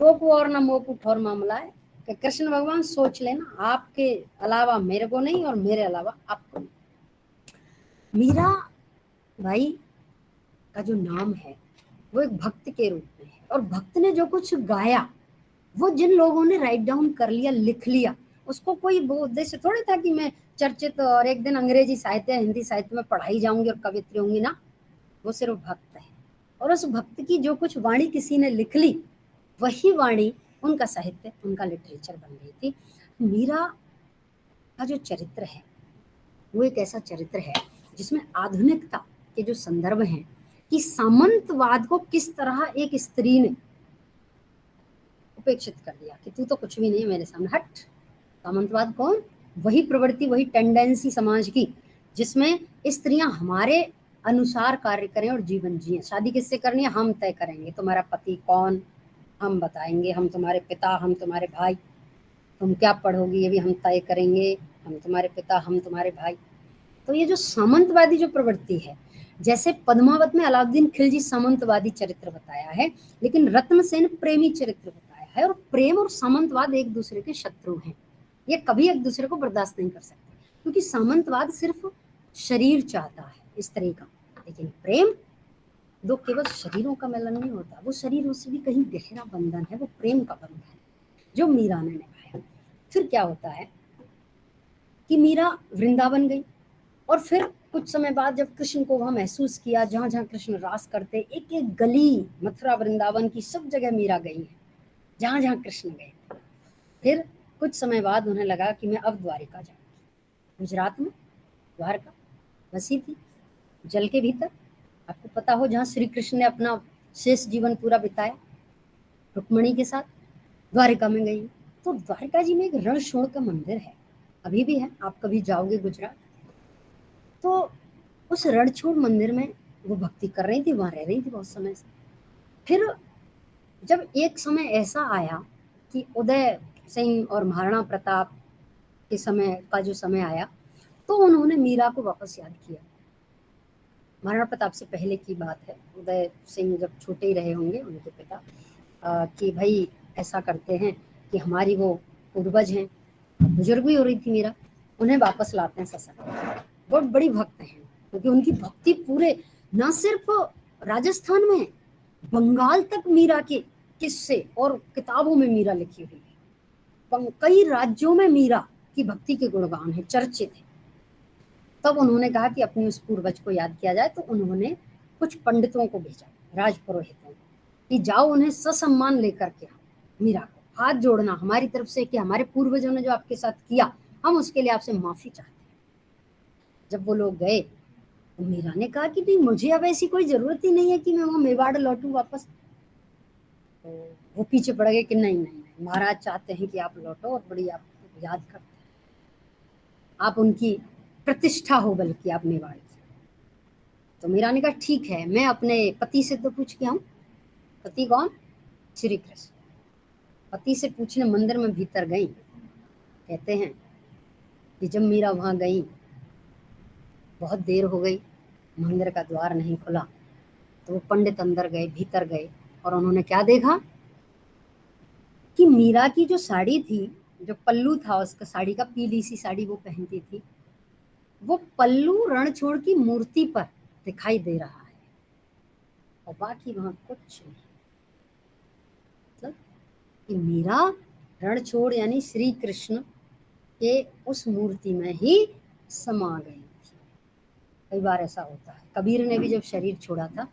Speaker 7: तो को और ना मोकू ठोर मामला है कि कृष्ण भगवान सोच लेना, आपके अलावा मेरे को नहीं और मेरे अलावा आपको नहीं। मीरा भाई का जो नाम है वो एक भक्त के रूप में है, और भक्त ने जो कुछ गाया वो जिन लोगों ने राइट डाउन कर लिया, लिख लिया, उसको कोई वो उद्देश्य थोड़ी था कि मैं चर्चित और एक दिन अंग्रेजी साहित्य हिंदी साहित्य में पढ़ाई जाऊंगी और कवित्री होंगी ना। वो सिर्फ भक्त है, और उस भक्त की जो कुछ वाणी किसी ने लिख ली, वही वाणी उनका साहित्य, उनका लिटरेचर बन गई थी। मीरा का जो चरित्र है वो एक ऐसा चरित्र है जिसमें आधुनिकता के जो संदर्भ हैं कि सामंतवाद को किस तरह एक स्त्री ने उपेक्षित कर दिया कि तू तो कुछ भी नहीं है मेरे सामने, हट। सामंतवाद कौन? वही प्रवृत्ति, वही टेंडेंसी समाज की जिसमें स्त्रियां हमारे अनुसार कार्य करें और जीवन जिए। शादी किससे करनी है? हम तय करेंगे। तुम्हारा पति कौन? हम बताएंगे। हम तुम्हारे पिता, हम तुम्हारे भाई। तुम क्या पढ़ोगी ये भी हम तय करेंगे। हम तुम्हारे पिता, हम तुम्हारे भाई। तो ये जो सामंतवादी जो प्रवृत्ति है, जैसे पद्मावत में अलाउद्दीन खिलजी सामंतवादी चरित्र बताया है, लेकिन रत्नसेन प्रेमी चरित्र बताया है। और प्रेम और सामंतवाद एक दूसरे के शत्रु हैं, ये कभी एक दूसरे को बर्दाश्त नहीं कर सकते, क्योंकि सामंतवाद सिर्फ शरीर चाहता है स्त्री का, लेकिन प्रेम दो केवल शरीरों का मिलन नहीं होता, वो शरीरों से भी कहीं गहरा बंधन है, वो प्रेम का बंधन है जो मीरा ने निभाया। फिर क्या होता है कि मीरा वृंदावन गई, और फिर कुछ समय बाद जब कृष्ण को वहां महसूस किया, जहां जहां कृष्ण रास करते, एक एक गली मथुरा वृंदावन की सब जगह मीरा गई है, जहां जहां कृष्ण गए। फिर कुछ समय बाद उन्हें लगा कि मैं अब द्वारिका जाऊंगी। गुजरात में द्वारका बसी थी, जल के भीतर, आपको पता हो, जहां श्री कृष्ण ने अपना शेष जीवन पूरा बिताया रुक्मणी के साथ, द्वारिका में गई। तो द्वारिका जी में एक रणछोड़ का मंदिर है, अभी भी है, आप कभी जाओगे गुजरात तो उस रणछोड़ मंदिर में वो भक्ति कर रही थी, वहां रह रही थी बहुत समय से। फिर जब एक समय ऐसा आया कि उदय सिंह और महाराणा प्रताप के समय का जो समय आया, तो उन्होंने मीरा को वापस याद किया। महाराणा प्रताप से पहले की बात है, उदय सिंह जब छोटे ही रहे होंगे उनके पिता, कि भाई ऐसा करते हैं कि हमारी वो पूर्वज हैं, बुजुर्ग भी हो रही थी मीरा, उन्हें वापस लाते हैं ससुराल। बहुत बड़ी भक्त हैं, क्योंकि उनकी भक्ति पूरे न सिर्फ राजस्थान में, बंगाल तक मीरा के किस्से और किताबों में मीरा लिखी हुई है। कई राज्यों में मीरा की भक्ति के गुणगान है, चर्चित है। तब उन्होंने कहा कि अपनी उस पूर्वज को याद किया जाए, तो उन्होंने कुछ पंडितों को भेजा, राजपुरोहितों को, कि जाओ उन्हें ससम्मान लेकर के मीरा को हाथ जोड़ना हमारी तरफ से कि हमारे पूर्वजों ने जो आपके साथ किया, हम उसके लिए आपसे माफी चाहते हैं। जब वो लोग गए तो मीरा ने कहा कि नहीं, मुझे अब ऐसी कोई जरूरत ही नहीं है कि मैं वो मेवाड़ लौटूं वापस। तो वो पीछे पड़ गए कि नहीं नहीं नहीं, महाराज चाहते हैं कि आप लौटो और बड़ी आपको याद करते हैं, आप उनकी प्रतिष्ठा हो, बल्कि आप मेवाड़ की। तो मीरा ने कहा ठीक है, मैं अपने पति से तो पूछ के आऊं। पति कौन? श्री कृष्ण। पति से पूछने मंदिर में भीतर गई। कहते हैं कि जब मीरा वहां गई, बहुत देर हो गई, मंदिर का द्वार नहीं खुला, तो वो पंडित अंदर गए, भीतर गए, और उन्होंने क्या देखा कि मीरा की जो साड़ी थी, जो पल्लू था उसका साड़ी का, पीली सी साड़ी वो पहनती थी, वो पल्लू रणछोड़ की मूर्ति पर दिखाई दे रहा है और बाकी वहां कुछ नहीं। मतलब कि मीरा रणछोड़ यानी श्री कृष्ण के उस मूर्ति में ही समा गई थी। कई बार ऐसा होता है। कबीर ने भी जब शरीर छोड़ा था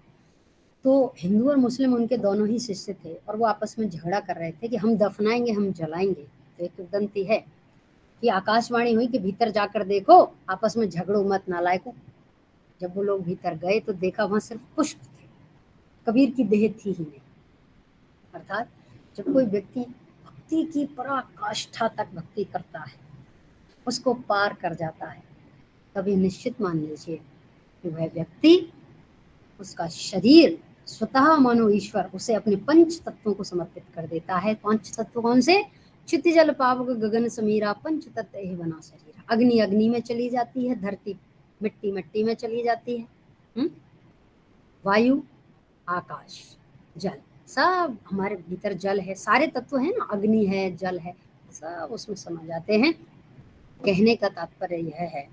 Speaker 7: तो हिंदू और मुस्लिम उनके दोनों ही शिष्य थे और वो आपस में झगड़ा कर रहे थे कि हम दफनाएंगे, हम जलाएंगे। तो एक उदंती है कि आकाशवाणी हुई कि भीतर जाकर देखो, आपस में झगड़ो मत नालायकों। जब वो लोग भीतर गए तो देखा वहां सिर्फ पुष्प थे, कबीर की देह थी ही नहीं। अर्थात जब कोई व्यक्ति भक्ति की पराकाष्ठा तक भक्ति करता है, उसको पार कर जाता है, तभी निश्चित मान लीजिए कि वह व्यक्ति, उसका शरीर स्वतः मानो ईश्वर उसे अपने पंच तत्वों को समर्पित कर देता है। पंच तत्व कौन से? चित्त जल पावक गगन समीरा, पंच तत्व ही बना शरीर। अग्नि अग्नि में चली जाती है, धरती मिट्टी मिट्टी में चली जाती है, वायु आकाश जल, सब हमारे भीतर जल है, सारे तत्व है ना, अग्नि है, जल है, सब उसमें समा जाते हैं। कहने का तात्पर्य यह है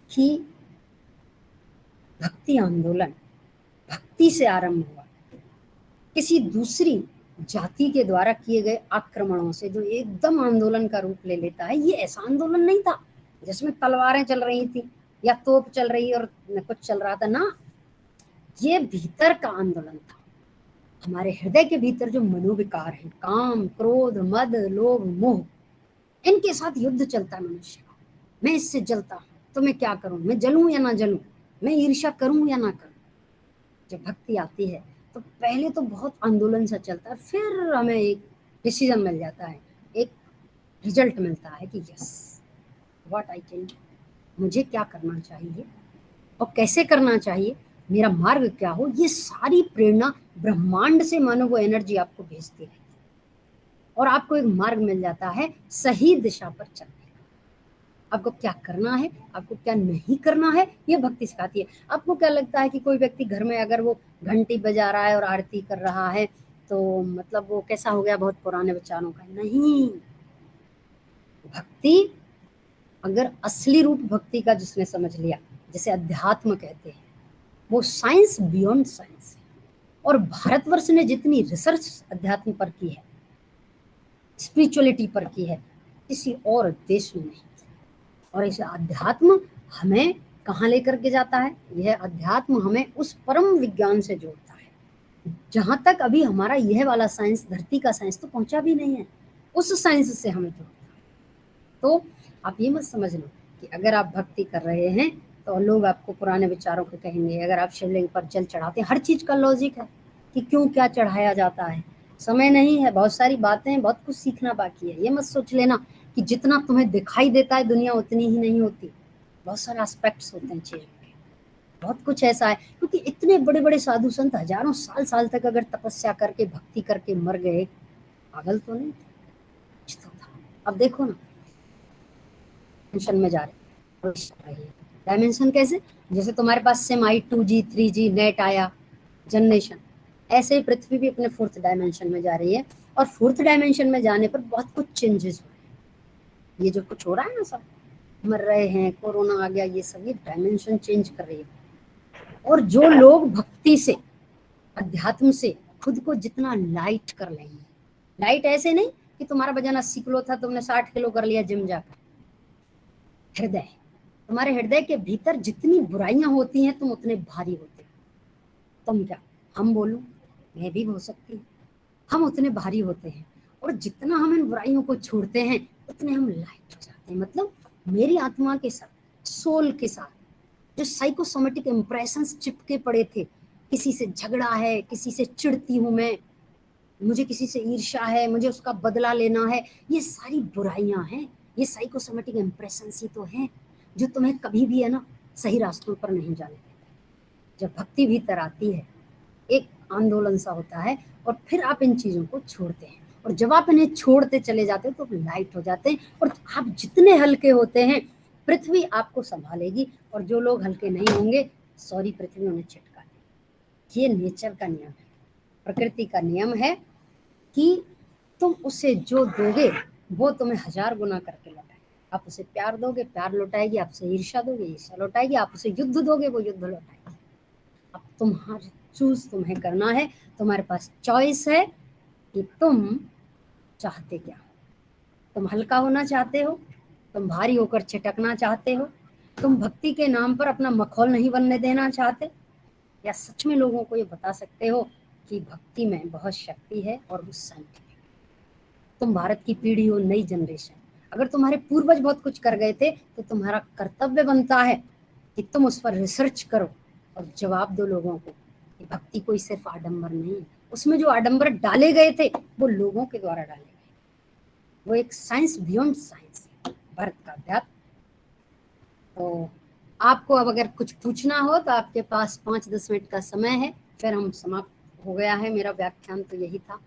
Speaker 7: कि भक्ति आंदोलन भक्ति से आरंभ हुआ, किसी दूसरी जाति के द्वारा किए गए आक्रमणों से जो एकदम आंदोलन का रूप ले लेता है। ये ऐसा आंदोलन नहीं था जिसमें तलवारें चल रही थी या तोप चल रही और कुछ चल रहा था ना, ये भीतर का आंदोलन था। हमारे हृदय के भीतर जो मनोविकार है, काम, क्रोध, मद, लोभ, मोह, इनके साथ युद्ध चलता है मनुष्य का। मैं इससे जलता हूं तो मैं क्या करूं, मैं जलूं या ना जलूं, मैं ईर्ष्या करूं या ना करूं। जब भक्ति आती है तो पहले तो बहुत आंदोलन सा चलता है, फिर हमें एक डिसीजन मिल जाता है, एक रिजल्ट मिलता है कि यस व्हाट आई कैन, मुझे क्या करना चाहिए और कैसे करना चाहिए, मेरा मार्ग क्या हो। ये सारी प्रेरणा ब्रह्मांड से मानो वो एनर्जी आपको भेजती रहती है और आपको एक मार्ग मिल जाता है सही दिशा पर चलने का। आपको क्या करना है, आपको क्या नहीं करना है, ये भक्ति सिखाती है। आपको क्या लगता है कि कोई व्यक्ति घर में अगर वो घंटी बजा रहा है और आरती कर रहा है तो मतलब वो कैसा हो गया, बहुत पुराने विचारों का? नहीं। भक्ति, अगर असली रूप भक्ति का जिसने समझ लिया, जिसे अध्यात्म कहते हैं, वो साइंस बियॉन्ड साइंस है। और भारतवर्ष ने जितनी रिसर्च अध्यात्म पर की है, स्पिरिचुअलिटी पर की है, किसी और देश में नहीं। और इस अध्यात्म हमें कहाँ लेकर के जाता है? यह अध्यात्म हमें उस परम विज्ञान से जोड़ता है जहां तक अभी हमारा यह वाला साइंस, धरती का साइंस तो पहुंचा भी नहीं है, उस साइंस से हमें जोड़ता है। तो आप ये मत समझना कि अगर आप भक्ति कर रहे हैं तो लोग आपको पुराने विचारों को कहेंगे। अगर आप शिवलिंग पर जल चढ़ाते हैं, हर चीज का लॉजिक है कि क्यों क्या चढ़ाया जाता है। समय नहीं है, बहुत सारी बातें, बहुत कुछ सीखना बाकी है। ये मत सोच लेना कि जितना तुम्हें दिखाई देता है दुनिया उतनी ही नहीं होती। बहुत सारे एस्पेक्ट्स होते हैं चीज के, बहुत कुछ ऐसा है। क्योंकि इतने बड़े बड़े साधु संत हजारों साल तक अगर तपस्या करके भक्ति करके मर गए, पागल तो नहीं थे, कुछ तो था। अब देखो ना, डायमेंशन में जा रहे हैं। डायमेंशन कैसे? जैसे तुम्हारे पास सिम आई, 2G 3G नेट आया, जनरेशन, ऐसे ही पृथ्वी भी अपने 4th डायमेंशन में जा रही है। और 4th डायमेंशन में जाने पर बहुत कुछ चेंजेस हुए। ये जो कुछ हो रहा है ना, सब मर रहे हैं, कोरोना आ गया, ये सब ये डायमेंशन चेंज कर रही है। और जो लोग भक्ति से, अध्यात्म से खुद को जितना लाइट कर लेंगे, लाइट ऐसे नहीं कि तुम्हारा वजन 80 किलो था, तुमने 60 किलो कर लिया जिम जाकर। हृदय, तुम्हारे हृदय के भीतर जितनी बुराइयां होती हैं तुम उतने भारी होते हो। तुम क्या, हम बोलूं, मैं भी हो सकती हूँ, हम उतने भारी होते हैं। और जितना हम इन बुराइयों को छोड़ते हैं उतने हम लाइट हो जाते हैं। मतलब मेरी आत्मा के साथ, सोल के साथ जो साइकोसोमेटिक इंप्रेशंस चिपके पड़े थे, किसी से झगड़ा है, किसी से चिढ़ती हूँ मैं, मुझे किसी से ईर्ष्या है, मुझे उसका बदला लेना है, ये सारी बुराइयां हैं, ये साइकोसोमेटिक इंप्रेशंस ही तो हैं जो तुम्हें कभी भी है ना सही रास्तों पर नहीं जाने देते। जब भक्ति भीतर आती है, एक आंदोलन सा होता है, और फिर आप इन चीज़ों को छोड़ते हैं, और जब आप इन्हें छोड़ते चले जाते हैं तो लाइट हो जाते हैं, और आप जितने हल्के होते हैं पृथ्वी आपको संभालेगी, और जो लोग हल्के नहीं होंगे, सॉरी, पृथ्वी उन्हें छिटका देगी। ये नेचर का नियम है, प्रकृति का नियम है कि तुम उसे जो दोगे वो तुम्हें 1000 गुना करके लौटाएगी। आप उसे प्यार दोगे, प्यार लौटाएगी, आपसे ईर्ष्या दोगे, ईर्ष्या लौटाएगी, आप उसे युद्ध दोगे, वो युद्ध लौटाएगी। अब तुम्हारा चूज तुम्हें करना है, तुम्हारे पास चॉइस है कि तुम चाहते क्या हो। तुम हल्का होना चाहते हो, तुम भारी होकर छिटकना चाहते हो, तुम भक्ति के नाम पर अपना मखौल नहीं बनने देना चाहते, या सच में लोगों को ये बता सकते हो कि भक्ति में बहुत शक्ति है और वो साइंटिफिक। तुम भारत की पीढ़ी हो, नई जनरेशन, अगर तुम्हारे पूर्वज बहुत कुछ कर गए थे तो तुम्हारा कर्तव्य बनता है कि तुम उस पर रिसर्च करो और जवाब दो लोगों को कि भक्ति कोई सिर्फ आडंबर नहीं है, उसमें जो आडंबर डाले गए थे वो लोगों के द्वारा डाले गए, वो एक साइंस बियॉन्ड साइंस है, भारत का अध्यात्म। तो आपको अब अगर कुछ पूछना हो तो आपके पास 5-10 मिनट का समय है, फिर हम समाप्त हो गया है। मेरा व्याख्यान तो यही था।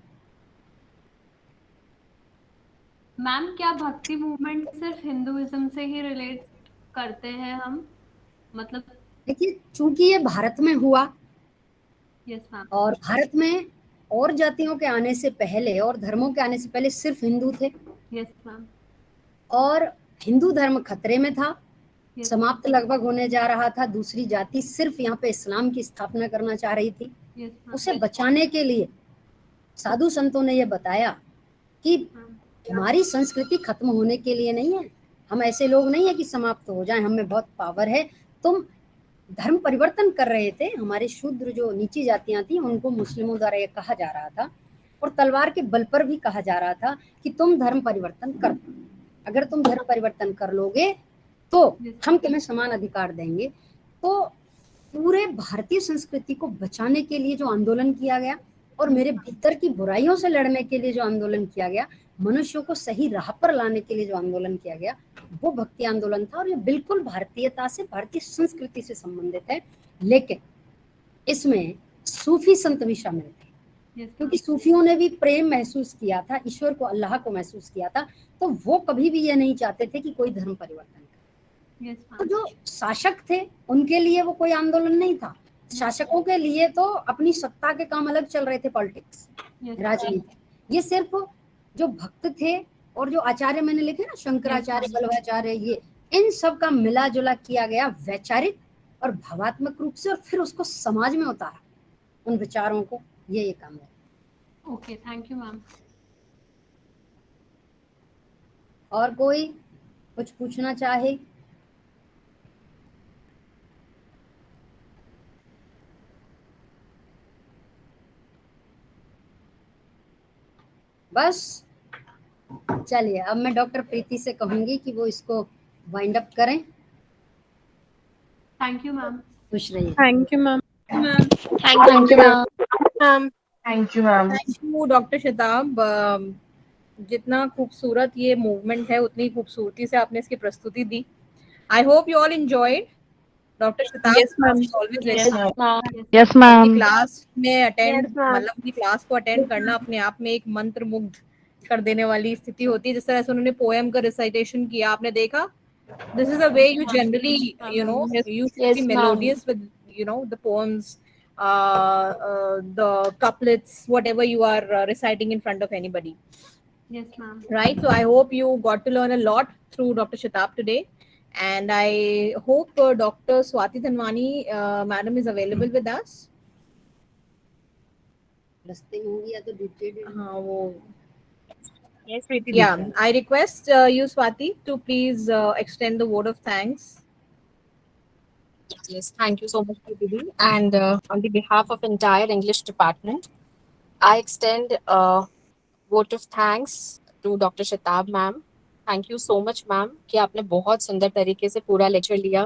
Speaker 4: मैम, क्या भक्ति मूवमेंट सिर्फ हिंदुइज्म से ही रिलेट करते हैं हम, मतलब?
Speaker 7: देखिए, चूंकि ये भारत में हुआ,
Speaker 4: यस मैम।
Speaker 7: और भारत में और जातियों के आने से पहले और धर्मों के आने से पहले सिर्फ हिंदू थे,
Speaker 4: यस मैम।
Speaker 7: और हिंदू धर्म खतरे में था,
Speaker 4: Yes.
Speaker 7: समाप्त लगभग होने जा रहा था। दूसरी जाति सिर्फ यहाँ पे इस्लाम की स्थापना करना चाह रही थी।
Speaker 4: Yes, ma'am.
Speaker 7: उसे बचाने के लिए साधु संतों ने ये बताया कि हमारी संस्कृति खत्म होने के लिए नहीं है, हम ऐसे लोग नहीं है कि समाप्त हो जाएं, हमें बहुत पावर है। तुम धर्म परिवर्तन कर रहे थे, हमारे शूद्र जो नीची जातियां थी उनको मुस्लिमों द्वारा ये कहा जा रहा था, और तलवार के बल पर भी कहा जा रहा था कि तुम धर्म परिवर्तन कर, अगर तुम धर्म परिवर्तन कर लोगे तो हम तुम्हें समान अधिकार देंगे। तो पूरे भारतीय संस्कृति को बचाने के लिए जो आंदोलन किया गया, और मेरे भीतर की बुराइयों से लड़ने के लिए जो आंदोलन किया गया, मनुष्यों को सही राह पर लाने के लिए जो आंदोलन किया गया, वो भक्ति आंदोलन था। और ये बिल्कुल भारतीयता से, भारतीय संस्कृति से संबंधित है, लेकिन इसमें सूफी संत भी शामिल थे, क्योंकि सूफियों ने भी प्रेम महसूस किया था, ईश्वर को, अल्लाह को महसूस किया था, तो वो कभी भी ये नहीं चाहते थे कि कोई धर्म परिवर्तन करे। तो जो शासक थे उनके लिए वो कोई आंदोलन नहीं था, शासकों के लिए तो अपनी सत्ता के काम अलग चल रहे थे, पॉलिटिक्स, राजनीति। ये सिर्फ जो भक्त थे और जो आचार्य मैंने लिखे ना, शंकराचार्य, वल्लभाचार्य, ये इन सब का मिला जुला किया गया वैचारिक और भावात्मक रूप से, और फिर उसको समाज में उतारा, उन विचारों को। ये काम है।
Speaker 4: Okay, thank you ma'am.
Speaker 7: और कोई कुछ पूछना चाहे? बस चलिए, अब मैं डॉक्टर प्रीति से कहूंगी कि वो इसको वाइंड अप करें।
Speaker 4: Thank you ma'am.
Speaker 7: खुश रहिए।
Speaker 5: Thank you ma'am.
Speaker 3: Thank you ma'am.
Speaker 6: Thank you ma'am.
Speaker 5: Thank you doctor Shatab. जितना खूबसूरत ये मूवमेंट है उतनी खूबसूरती से आपने इसकी प्रस्तुति दी। I hope you all enjoyed. Doctor Shatab,
Speaker 3: Yes, ma'am.
Speaker 5: Always
Speaker 6: Yes, ma'am.
Speaker 3: Yes, ma'am.
Speaker 5: Class में अटेंड,
Speaker 3: Yes, ma'am.
Speaker 5: मतलब की क्लास को अटेंड करना अपने आप में एक मंत्र मुग्ध कर देने वाली स्थिति होती है। जिस तरह से उन्होंने पोएम का रिसाइटेशन किया, आपने देखा, this is the way you generally, you know, you should
Speaker 3: Yes,
Speaker 5: be
Speaker 3: ma'am.
Speaker 5: melodious with, you know, the poems, the couplets, whatever you are reciting in front of anybody,
Speaker 4: Yes ma'am.
Speaker 5: right? So I hope you got to learn a lot through Dr. Shatab today, and I hope Dr. Swati Dhanwani madam is available with us.
Speaker 7: रस्ते में होंगी या तो डिटेड।
Speaker 5: हाँ, वो
Speaker 6: Yes, Preeti.
Speaker 5: yeah, I request you, Swati, to please extend the word of thanks.
Speaker 8: Yes, thank you so much, Preeti. And on the behalf of entire English department, I extend vote of thanks to Dr. Shatab ma'am. Thank you so much, ma'am, कि आपने बहुत सुंदर तरीके से पूरा lecture लिया,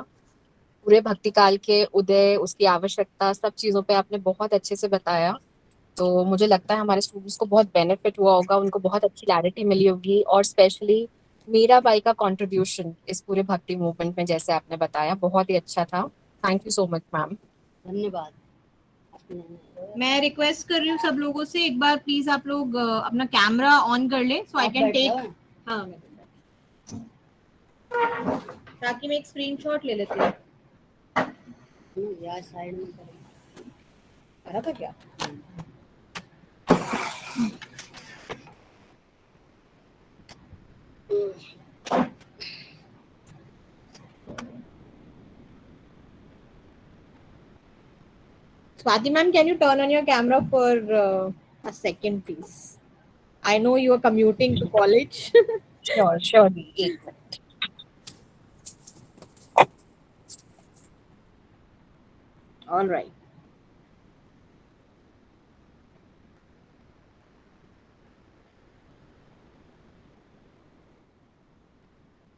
Speaker 8: पूरे भक्ति काल के उदय, उसकी आवश्यकता, सब चीज़ों पे आपने बहुत अच्छे से बताया। तो मुझे लगता है हमारे स्टूडेंट्स को बहुत बेनिफिट हुआ होगा, उनको बहुत अच्छी क्लैरिटी मिली होगी, और स्पेशली मीराबाई का कंट्रीब्यूशन इस पूरे भक्ति मूवमेंट में, जैसे आपने बताया, बहुत ही अच्छा था। Thank you so much ma'am.
Speaker 7: धन्यवाद।
Speaker 5: मैं रिक्वेस्ट कर रही हूँ सब लोगों से, एक बार प्लीज आप लोग अपना कैमरा ऑन कर ले, सो आई
Speaker 7: आप
Speaker 5: कैन
Speaker 7: बैठ
Speaker 5: टेक।
Speaker 7: जाओ।
Speaker 5: हाँ, ताकि मैं एक स्क्रीनशॉट ले लेती हूँ।
Speaker 7: यार साइड में करा था क्या?
Speaker 5: Swati ma'am, can you turn on your camera for a second, please? I know you are commuting to college.
Speaker 8: Sure, surely. एक minute.
Speaker 5: All right.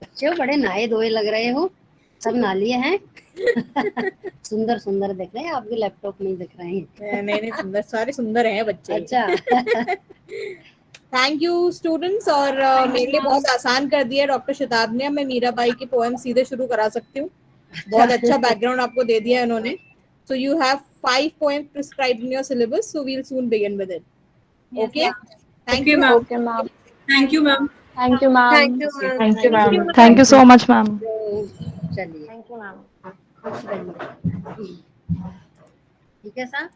Speaker 7: बच्चे हो, बड़े नहाए धोए लग रहे हो, सब नहा लिए हैं। सुंदर सुंदर दिख रहे हैं, आपके लैपटॉप में दिख रहे हैं।
Speaker 5: नहीं नहीं, सुंदर, सारे सुंदर हैं बच्चे।
Speaker 7: अच्छा।
Speaker 5: Thank you students. और मेरे लिए बहुत आसान कर दिया डॉक्टर शताब ने। मैं मीराबाई की पोएम सीधे शुरू करा सकती हूँ। बहुत अच्छा बैकग्राउंड आपको दे दिया इन्होंने। So you have 5 poems prescribed in your syllabus, so we'll soon begin with it.
Speaker 4: Yes,
Speaker 5: Okay?
Speaker 4: ma'am.
Speaker 5: Thank
Speaker 6: Okay,
Speaker 5: you.
Speaker 6: ma'am.
Speaker 2: Okay, ma'am.
Speaker 6: Thank you, ma'am.
Speaker 2: Thank you, ma'am.
Speaker 3: Thank you, ma'am.
Speaker 6: Thank you, ma'am.
Speaker 3: Thank you so much, ma'am.
Speaker 7: तो चलिए,
Speaker 3: Thank you, ma'am.
Speaker 7: खुश रहिए। ठीक है साहब।